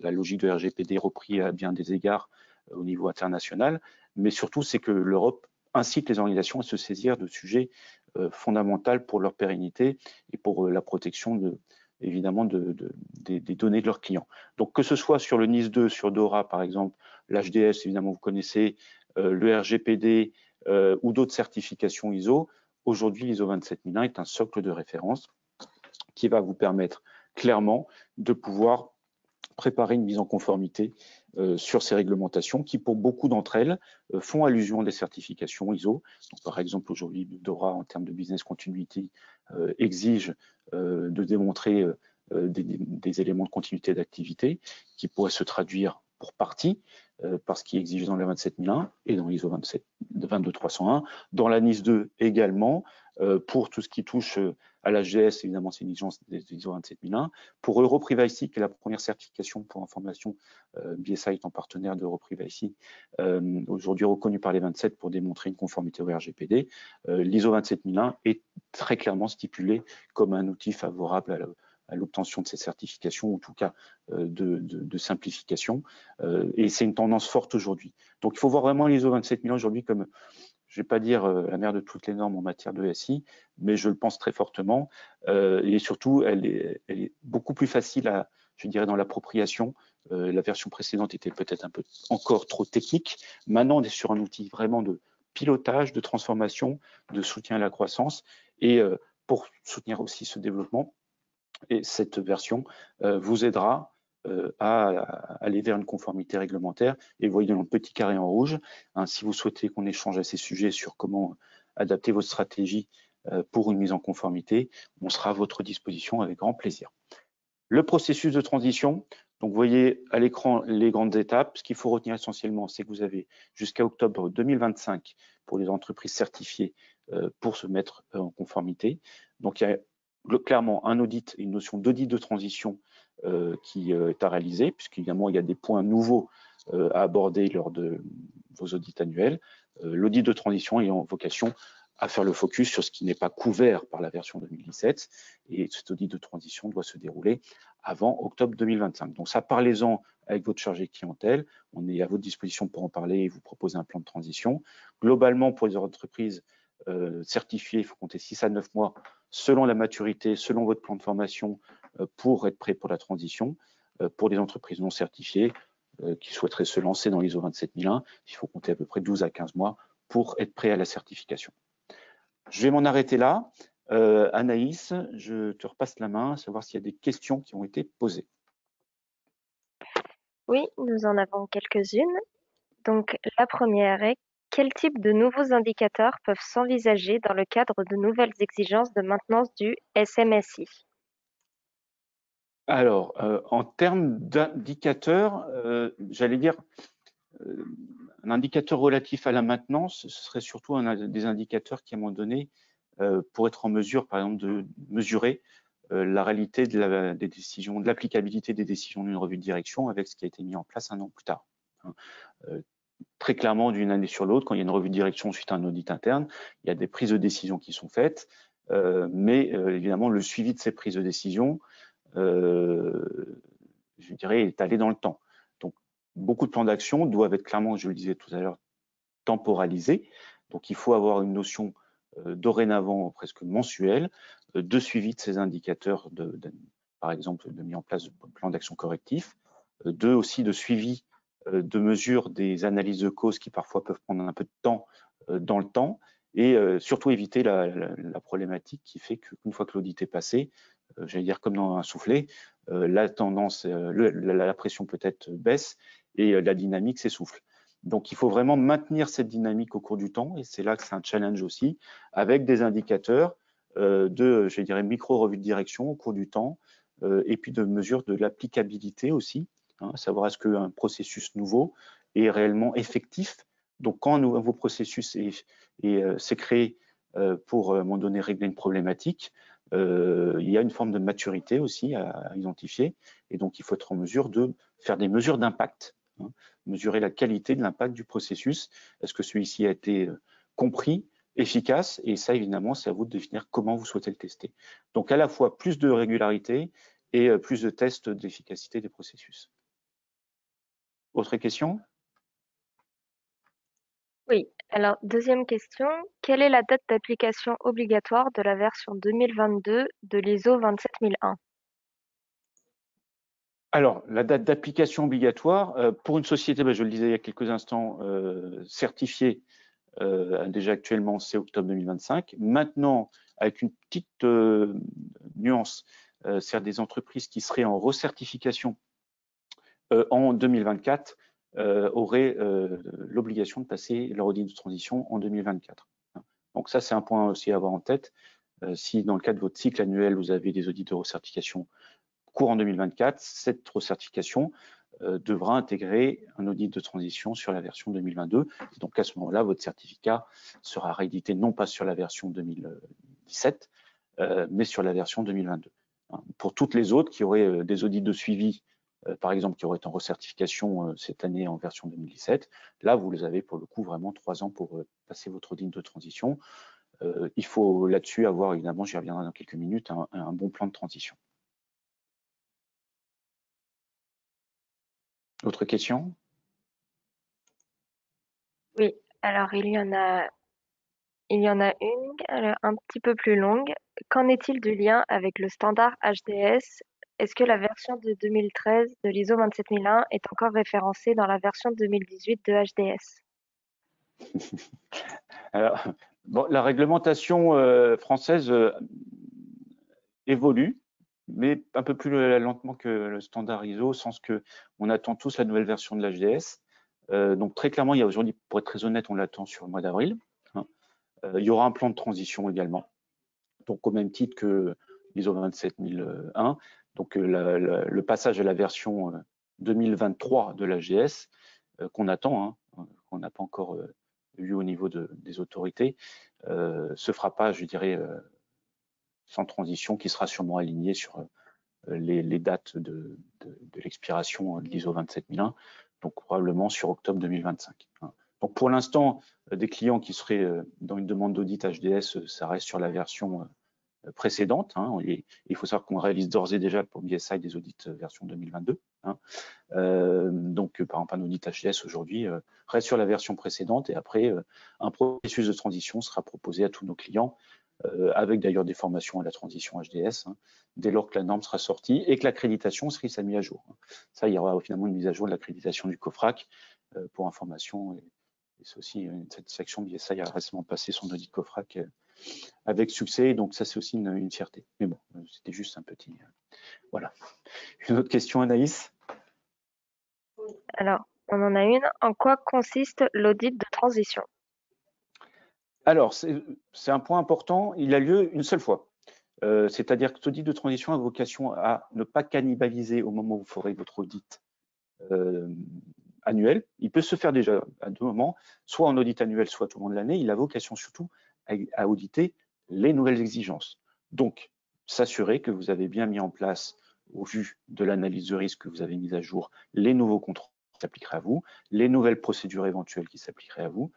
Speaker 2: la logique de RGPD est reprise à bien des égards au niveau international, mais surtout c'est que l'Europe incite les organisations à se saisir de sujets fondamentaux pour leur pérennité et pour la protection évidemment des données de leurs clients. Donc que ce soit sur le NIS 2, sur DORA par exemple, l'HDS évidemment vous connaissez, le RGPD ou d'autres certifications ISO, aujourd'hui l'ISO 27001 est un socle de référence qui va vous permettre clairement de pouvoir préparer une mise en conformité sur ces réglementations qui, pour beaucoup d'entre elles, font allusion à des certifications ISO. Donc, par exemple, aujourd'hui, DORA, en termes de business continuity, exige de démontrer des éléments de continuité d'activité qui pourraient se traduire pour partie par ce qui est exigé dans le 27001 et dans l'ISO 22301. Dans la NIS 2 également, pour tout ce qui touche à l'HGS, évidemment, c'est une exigence des ISO 27001. Pour EuroPrivacy, qui est la première certification pour information, BSI étant partenaire d'EuroPrivacy, aujourd'hui reconnu par les 27 pour démontrer une conformité au RGPD, l'ISO 27001 est très clairement stipulé comme un outil favorable à l'obtention de ces certifications, ou en tout cas de simplification. Et c'est une tendance forte aujourd'hui. Donc il faut voir vraiment l'ISO 27001 aujourd'hui comme, je ne vais pas dire la mère de toutes les normes en matière de SI, mais je le pense très fortement. Et surtout, elle est beaucoup plus facile à, je dirais, dans l'appropriation. La version précédente était peut-être un peu encore trop technique. Maintenant, on est sur un outil vraiment de pilotage, de transformation, de soutien à la croissance. Et pour soutenir aussi ce développement, et cette version vous aidera à aller vers une conformité réglementaire. Et vous voyez dans le petit carré en rouge, hein, si vous souhaitez qu'on échange à ces sujets sur comment adapter votre stratégie pour une mise en conformité, on sera à votre disposition avec grand plaisir. Le processus de transition, donc vous voyez à l'écran les grandes étapes. Ce qu'il faut retenir essentiellement, c'est que vous avez jusqu'à octobre 2025 pour les entreprises certifiées pour se mettre en conformité. Donc il y a clairement un audit, une notion d'audit de transition qui est à réaliser, puisqu'évidemment il y a des points nouveaux à aborder lors de vos audits annuels. L'audit de transition ayant vocation à faire le focus sur ce qui n'est pas couvert par la version 2017, et cet audit de transition doit se dérouler avant octobre 2025. Donc ça, parlez-en avec votre chargé clientèle, on est à votre disposition pour en parler et vous proposer un plan de transition. Globalement, pour les entreprises certifiées, il faut compter 6 à 9 mois selon la maturité, selon votre plan de formation pour être prêt pour la transition. Pour les entreprises non certifiées qui souhaiteraient se lancer dans l'ISO 27001, il faut compter à peu près 12 à 15 mois pour être prêt à la certification. Je vais m'en arrêter là. Anaïs, je te repasse la main, à savoir s'il y a des questions qui ont été posées.
Speaker 1: Oui, nous en avons quelques-unes. Donc, la première est: quel type de nouveaux indicateurs peuvent s'envisager dans le cadre de nouvelles exigences de maintenance du SMSI?
Speaker 2: Alors, en termes d'indicateurs, j'allais dire, un indicateur relatif à la maintenance, ce serait surtout des indicateurs qui, à un moment donné, pour être en mesure, par exemple, de mesurer la réalité des décisions, de l'applicabilité des décisions d'une revue de direction avec ce qui a été mis en place un an plus tard. Très clairement, d'une année sur l'autre, quand il y a une revue de direction suite à un audit interne, il y a des prises de décision qui sont faites, mais évidemment, le suivi de ces prises de décision, je dirais, est allé dans le temps. Donc, beaucoup de plans d'action doivent être clairement, je le disais tout à l'heure, temporalisés. Donc, il faut avoir une notion dorénavant presque mensuelle de suivi de ces indicateurs, par exemple, de mise en place de plans d'action correctifs, aussi de suivi de mesures des analyses de causes qui parfois peuvent prendre un peu de temps dans le temps, et surtout éviter la problématique qui fait qu'une fois que l'audit est passé, j'allais dire comme dans un soufflet, la tendance, la pression peut-être baisse et la dynamique s'essouffle. Donc, il faut vraiment maintenir cette dynamique au cours du temps, et c'est là que c'est un challenge aussi, avec des indicateurs je dirais, micro-revue de direction au cours du temps, et puis de mesures de l'applicabilité aussi à savoir est-ce qu'un processus nouveau est réellement effectif. Donc, quand un nouveau processus s'est créé pour, à un moment donné, régler une problématique, il y a une forme de maturité aussi à identifier, et donc il faut être en mesure de faire des mesures d'impact, mesurer la qualité de l'impact du processus. Est-ce que celui-ci a été compris, efficace? Et ça, évidemment, c'est à vous de définir comment vous souhaitez le tester. Donc, à la fois plus de régularité et plus de tests d'efficacité des processus. Autre question?
Speaker 1: Oui. Alors, deuxième question, quelle est la date d'application obligatoire de la version 2022 de l'ISO 27001?
Speaker 2: Alors, la date d'application obligatoire, pour une société, je le disais il y a quelques instants, certifiée, déjà actuellement, c'est octobre 2025. Maintenant, avec une petite nuance, c'est des entreprises qui seraient en recertification en 2024 auraient l'obligation de passer leur audit de transition en 2024. Donc ça, c'est un point aussi à avoir en tête. Si dans le cadre de votre cycle annuel, vous avez des audits de recertification courant 2024, cette recertification devra intégrer un audit de transition sur la version 2022. Et donc à ce moment-là, votre certificat sera réédité non pas sur la version 2017, mais sur la version 2022. Pour toutes les autres qui auraient des audits de suivi, par exemple, qui auraient été en recertification cette année en version 2017, là, vous les avez pour le coup vraiment 3 ans pour passer votre audit de transition. Il faut là-dessus avoir, évidemment, j'y reviendrai dans quelques minutes, un bon plan de transition. Autre question?
Speaker 1: Oui. Alors, il y en a une, un petit peu plus longue. Qu'en est-il du lien avec le standard HDS? Est-ce que la version de 2013 de l'ISO 27001 est encore référencée dans la version 2018 de HDS?
Speaker 2: Alors, bon, la réglementation française évolue, mais un peu plus lentement que le standard ISO, au sens que on attend tous la nouvelle version de l'HDS. Donc très clairement, il y a aujourd'hui, pour être très honnête, on l'attend sur le mois d'avril. Il y aura un plan de transition également. Donc au même titre que l'ISO 27001, donc le passage à la version 2023 de l'HDS qu'on attend, qu'on n'a pas encore vu au niveau des autorités, se fera pas, je dirais, sans transition, qui sera sûrement aligné sur les dates de l'expiration de l'ISO 27001, donc probablement sur octobre 2025. Donc pour l'instant, des clients qui seraient dans une demande d'audit HDS, ça reste sur la version précédente. Et il faut savoir qu'on réalise d'ores et déjà pour BSI des audits version 2022. Donc par exemple, un audit HDS aujourd'hui reste sur la version précédente, et après un processus de transition sera proposé à tous nos clients, avec d'ailleurs des formations à la transition HDS, dès lors que la norme sera sortie et que l'accréditation sera mise à jour. Ça, il y aura finalement une mise à jour de l'accréditation du COFRAC pour information. Et c'est aussi une satisfaction. BSI a récemment passé son audit COFRAC avec succès, donc ça, c'est aussi une fierté. Mais bon, c'était juste un petit... voilà. Une autre question, Anaïs?
Speaker 1: Alors, on en a une. En quoi consiste l'audit de transition?
Speaker 2: Alors, c'est un point important. Il a lieu une seule fois. C'est-à-dire que cet audit de transition a vocation à ne pas cannibaliser au moment où vous ferez votre audit annuel. Il peut se faire déjà à deux moments, soit en audit annuel, soit tout au long de l'année. Il a vocation surtout à auditer les nouvelles exigences. Donc, s'assurer que vous avez bien mis en place, au vu de l'analyse de risque que vous avez mise à jour, les nouveaux contrôles qui s'appliqueraient à vous, les nouvelles procédures éventuelles qui s'appliqueraient à vous,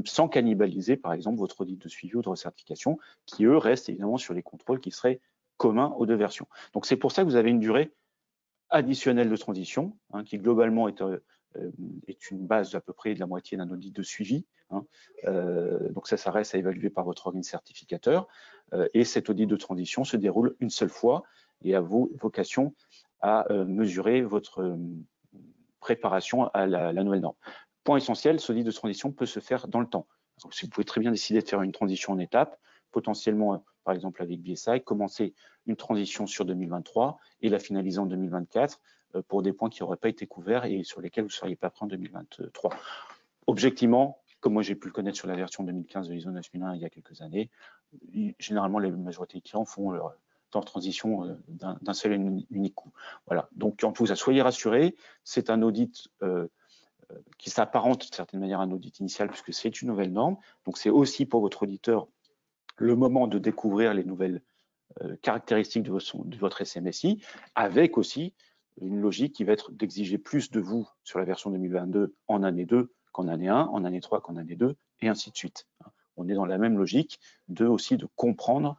Speaker 2: sans cannibaliser, par exemple, votre audit de suivi ou de recertification, qui, eux, restent évidemment sur les contrôles qui seraient communs aux deux versions. Donc, c'est pour ça que vous avez une durée additionnelle de transition, qui globalement est une base d'à peu près de la moitié d'un audit de suivi. Donc ça reste à évaluer par votre organisme certificateur. Et cet audit de transition se déroule une seule fois et a vocation à mesurer votre préparation à la nouvelle norme. Point essentiel, ce audit de transition peut se faire dans le temps. Donc, vous pouvez très bien décider de faire une transition en étapes, potentiellement, par exemple avec BSI, commencer une transition sur 2023 et la finaliser en 2024 pour des points qui n'auraient pas été couverts et sur lesquels vous ne seriez pas prêt en 2023. Objectivement, comme moi j'ai pu le connaître sur la version 2015 de l'ISO 9001 il y a quelques années, généralement les majorités des clients font en transition d'un seul et unique coup. Voilà. Donc, en tout cas, soyez rassurés, c'est un audit qui s'apparente d'une certaine manière à un audit initial puisque c'est une nouvelle norme. Donc, c'est aussi pour votre auditeur le moment de découvrir les nouvelles caractéristiques de votre SMSI, avec aussi une logique qui va être d'exiger plus de vous sur la version 2022 en année 2 qu'en année 1, en année 3 qu'en année 2, et ainsi de suite. On est dans la même logique aussi de comprendre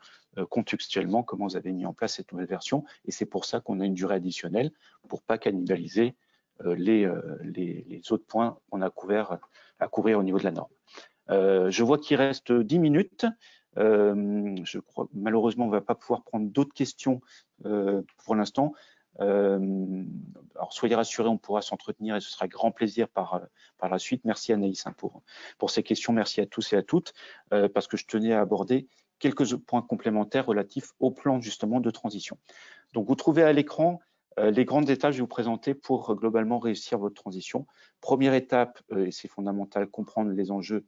Speaker 2: contextuellement comment vous avez mis en place cette nouvelle version, et c'est pour ça qu'on a une durée additionnelle pour ne pas cannibaliser les autres points qu'on a à couvrir au niveau de la norme. Je vois qu'il reste 10 minutes. Je crois malheureusement on ne va pas pouvoir prendre d'autres questions pour l'instant. Alors soyez rassurés, on pourra s'entretenir et ce sera grand plaisir par la suite. Merci Anaïs pour ces questions. Merci à tous et à toutes parce que je tenais à aborder quelques points complémentaires relatifs au plan justement de transition. Donc vous trouvez à l'écran les grandes étapes que je vais vous présenter pour globalement réussir votre transition. Première étape, et c'est fondamental, comprendre les enjeux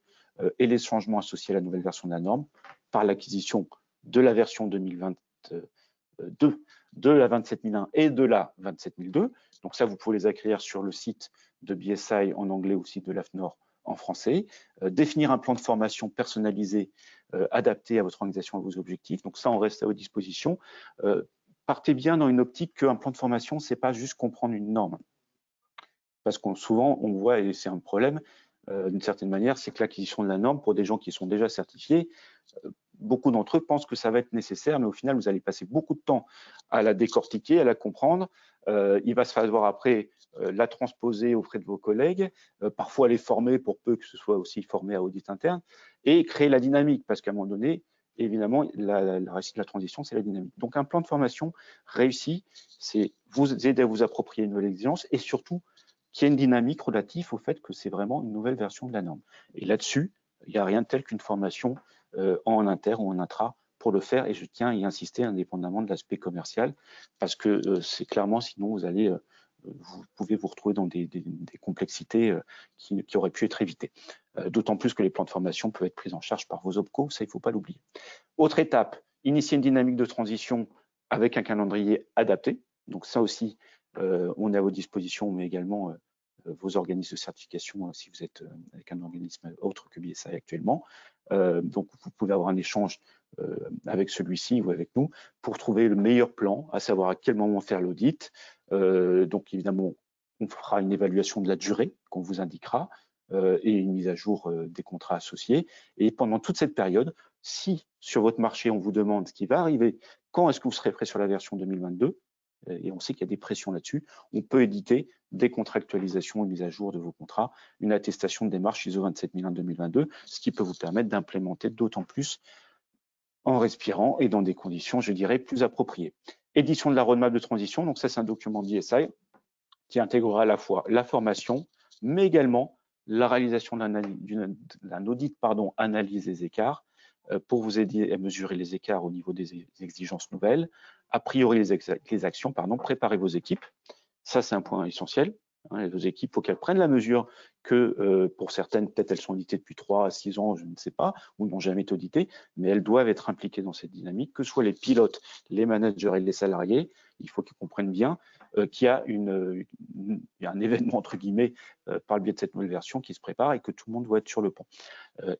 Speaker 2: et les changements associés à la nouvelle version de la norme par l'acquisition de la version 2022, de la 27001 et de la 27002. Donc ça, vous pouvez les acquérir sur le site de BSI en anglais ou site de l'AFNOR en français. Définir un plan de formation personnalisé, adapté à votre organisation et à vos objectifs. Donc ça, on reste à votre disposition. Partez bien dans une optique qu'un plan de formation, c'est pas juste comprendre une norme. Parce qu'on souvent, on voit, et c'est un problème, d'une certaine manière, c'est que l'acquisition de la norme, pour des gens qui sont déjà certifiés, beaucoup d'entre eux pensent que ça va être nécessaire, mais au final, vous allez passer beaucoup de temps à la décortiquer, à la comprendre. Il va se falloir après la transposer auprès de vos collègues, parfois les former pour peu que ce soit aussi formé à audit interne, et créer la dynamique, parce qu'à un moment donné, évidemment, la réussite de la transition, c'est la dynamique. Donc, un plan de formation réussi, c'est vous aider à vous approprier une nouvelle exigence et surtout qu'il y ait une dynamique relative au fait que c'est vraiment une nouvelle version de la norme. Et là-dessus, il n'y a rien de tel qu'une formation en inter ou en intra pour le faire, et je tiens à y insister indépendamment de l'aspect commercial, parce que c'est clairement, sinon vous pouvez vous retrouver dans des complexités qui auraient pu être évitées. D'autant plus que les plans de formation peuvent être pris en charge par vos OPCO, ça il ne faut pas l'oublier. Autre étape, initier une dynamique de transition avec un calendrier adapté. Donc ça aussi, on est à vos dispositions, mais également vos organismes de certification si vous êtes avec un organisme autre que BSI actuellement. Donc vous pouvez avoir un échange avec celui-ci ou avec nous pour trouver le meilleur plan, à savoir à quel moment faire l'audit. Donc évidemment, on fera une évaluation de la durée qu'on vous indiquera et une mise à jour des contrats associés. Et pendant toute cette période, si sur votre marché on vous demande ce qui va arriver, quand est-ce que vous serez prêt sur la version 2022, et on sait qu'il y a des pressions là-dessus, on peut éditer des contractualisations et mises à jour de vos contrats, une attestation de démarche ISO 27001-2022, ce qui peut vous permettre d'implémenter d'autant plus en respirant et dans des conditions, je dirais, plus appropriées. Édition de la roadmap de transition, donc ça c'est un document BSI qui intégrera à la fois la formation, mais également la réalisation d'un audit, analyse des écarts, pour vous aider à mesurer les écarts au niveau des exigences nouvelles, a priori les actions, préparer vos équipes. Ça, c'est un point essentiel. Vos équipes, il faut qu'elles prennent la mesure que pour certaines, peut-être elles sont auditées depuis 3 à 6 ans, je ne sais pas, ou n'ont jamais été auditées, mais elles doivent être impliquées dans cette dynamique, que ce soit les pilotes, les managers et les salariés. Il faut qu'ils comprennent bien qu'il y a un événement, entre guillemets, par le biais de cette nouvelle version qui se prépare et que tout le monde doit être sur le pont.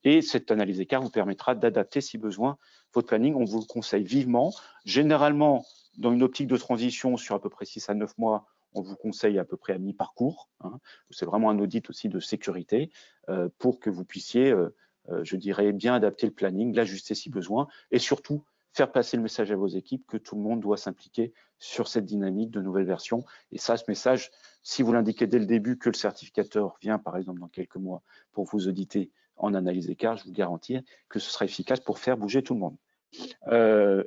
Speaker 2: Et cette analyse d'écart vous permettra d'adapter, si besoin, votre planning. On vous le conseille vivement. Généralement, dans une optique de transition sur à peu près 6 à 9 mois, on vous conseille à peu près à mi-parcours. C'est vraiment un audit aussi de sécurité pour que vous puissiez, je dirais, bien adapter le planning, l'ajuster si besoin, et surtout faire passer le message à vos équipes que tout le monde doit s'impliquer sur cette dynamique de nouvelle version. Et ça, ce message, si vous l'indiquez dès le début que le certificateur vient, par exemple, dans quelques mois pour vous auditer en analyse d'écart, je vous garantis que ce sera efficace pour faire bouger tout le monde.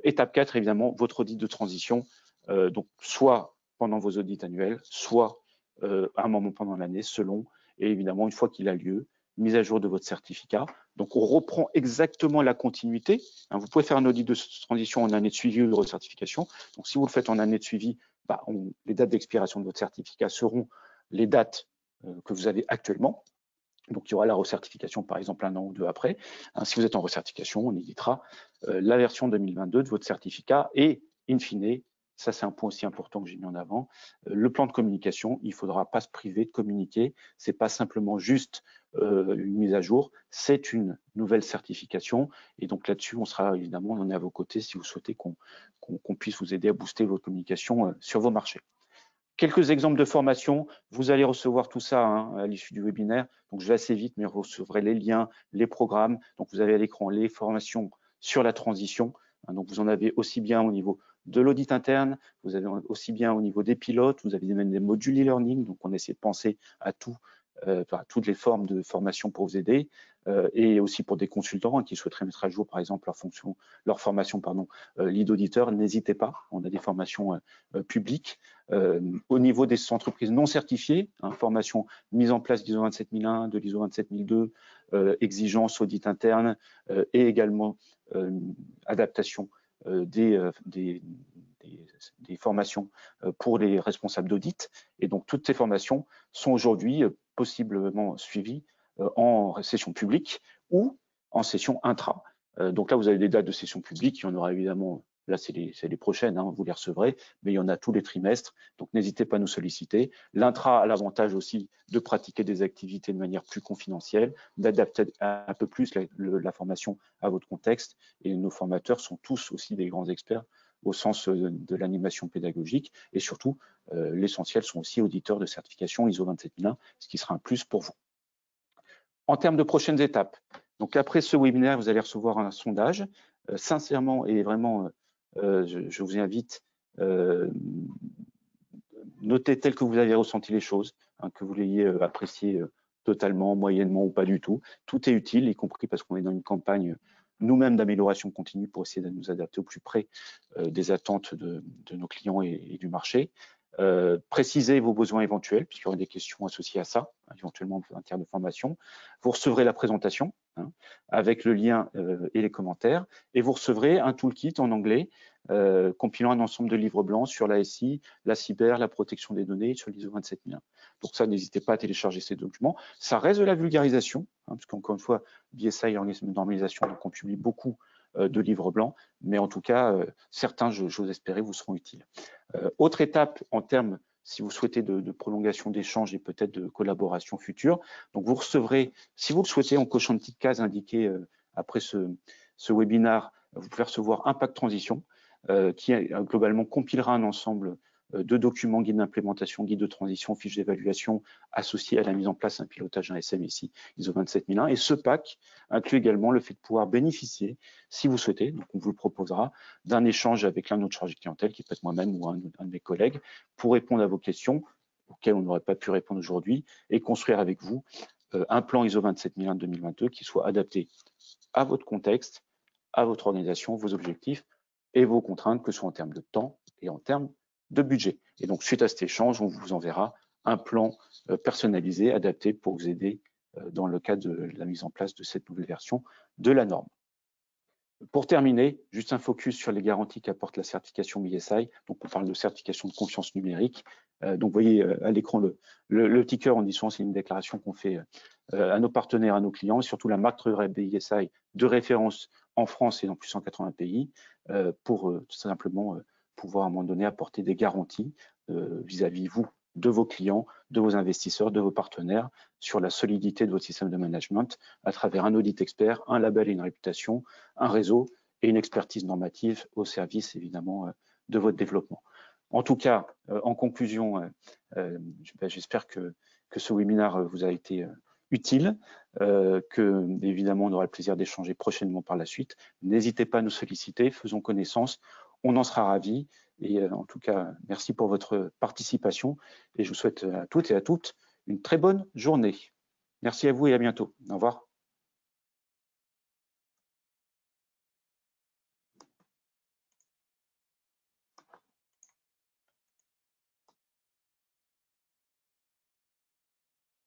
Speaker 2: Étape 4, évidemment, votre audit de transition, donc soit pendant vos audits annuels, soit à un moment pendant l'année, selon, et évidemment, une fois qu'il a lieu, mise à jour de votre certificat. Donc, on reprend exactement la continuité. Vous pouvez faire un audit de transition en année de suivi ou de recertification. Donc, si vous le faites en année de suivi, les dates d'expiration de votre certificat seront les dates que vous avez actuellement. Donc, il y aura la recertification, par exemple, 1 an ou 2 après. Si vous êtes en recertification, on éditera la version 2022 de votre certificat et in fine, ça c'est un point aussi important que j'ai mis en avant, le plan de communication, il ne faudra pas se priver de communiquer, ce n'est pas simplement juste une mise à jour, c'est une nouvelle certification, et donc là-dessus, on sera évidemment, on est à vos côtés si vous souhaitez qu'on puisse vous aider à booster votre communication sur vos marchés. Quelques exemples de formation, vous allez recevoir tout ça à l'issue du webinaire, donc je vais assez vite, mais vous recevrez les liens, les programmes, donc vous avez à l'écran les formations sur la transition, donc vous en avez aussi bien au niveau de l'audit interne, vous avez aussi bien au niveau des pilotes, vous avez même des modules e-learning, donc on essaie de penser à toutes les formes de formation pour vous aider, et aussi pour des consultants qui souhaiteraient mettre à jour par exemple leur formation lead auditeur, n'hésitez pas, on a des formations publiques. Au niveau des entreprises non certifiées, formation mise en place d'ISO 27001, de l'ISO 27002, exigences audit interne et également adaptation des formations pour les responsables d'audit. Et donc, toutes ces formations sont aujourd'hui possiblement suivies en session publique ou en session intra. Donc là, vous avez des dates de session publique, il y en aura évidemment, là c'est les prochaines, vous les recevrez, mais il y en a tous les trimestres, donc n'hésitez pas à nous solliciter. L'intra a l'avantage aussi de pratiquer des activités de manière plus confidentielle, d'adapter un peu plus la formation à votre contexte, et nos formateurs sont tous aussi des grands experts au sens de l'animation pédagogique, et surtout, l'essentiel sont aussi auditeurs de certification ISO 27001, ce qui sera un plus pour vous. En termes de prochaines étapes, donc après ce webinaire, vous allez recevoir un sondage. Sincèrement et vraiment, je vous invite, notez tel que vous avez ressenti les choses, que vous l'ayez apprécié totalement, moyennement ou pas du tout. Tout est utile, y compris parce qu'on est dans une campagne nous-mêmes d'amélioration continue pour essayer de nous adapter au plus près des attentes de nos clients et du marché. Précisez vos besoins éventuels, puisqu'il y aura des questions associées à ça, éventuellement en termes de formation. Vous recevrez la présentation avec le lien et les commentaires, et vous recevrez un toolkit en anglais compilant un ensemble de livres blancs sur la SI, la cyber, la protection des données, sur l'ISO 27001. Donc ça, n'hésitez pas à télécharger ces documents. Ça reste de la vulgarisation, parce qu'encore une fois, BSI est organisme de normalisation, donc on publie beaucoup de livres blancs, mais en tout cas, certains, j'ose espérer, vous seront utiles. Autre étape en termes, si vous souhaitez, de prolongation d'échanges et peut-être de collaboration future, donc vous recevrez, si vous le souhaitez, en cochant une petite case indiquée après ce webinaire, vous pouvez recevoir Impact Transition, qui globalement compilera un ensemble de documents, guides d'implémentation, guides de transition, fiches d'évaluation associés à la mise en place d'un pilotage d'un SMSI ISO 27001. Et ce pack inclut également le fait de pouvoir bénéficier, si vous souhaitez, donc on vous le proposera, d'un échange avec l'un de notre chargé de clientèle, qui peut être moi-même ou un de mes collègues, pour répondre à vos questions auxquelles on n'aurait pas pu répondre aujourd'hui et construire avec vous un plan ISO 27001 2022 qui soit adapté à votre contexte, à votre organisation, vos objectifs et vos contraintes, que ce soit en termes de temps et en termes de budget. Et donc, suite à cet échange, on vous enverra un plan personnalisé, adapté pour vous aider dans le cadre de la mise en place de cette nouvelle version de la norme. Pour terminer, juste un focus sur les garanties qu'apporte la certification BSI. Donc, on parle de certification de confiance numérique. Donc, vous voyez à l'écran le petit cœur, on dit souvent, c'est une déclaration qu'on fait à nos partenaires, à nos clients, et surtout la marque BSI de référence en France et dans plus de 180 pays pour tout simplement pouvoir à un moment donné apporter des garanties vis-à-vis vous, de vos clients, de vos investisseurs, de vos partenaires sur la solidité de votre système de management à travers un audit expert, un label et une réputation, un réseau et une expertise normative au service évidemment de votre développement. En tout cas, en conclusion, j'espère que ce webinaire vous a été utile, que évidemment on aura le plaisir d'échanger prochainement par la suite. N'hésitez pas à nous solliciter, faisons connaissance, on en sera ravis. Et en tout cas, merci pour votre participation et je vous souhaite à toutes et à toutes une très bonne journée. Merci à vous et à bientôt. Au revoir.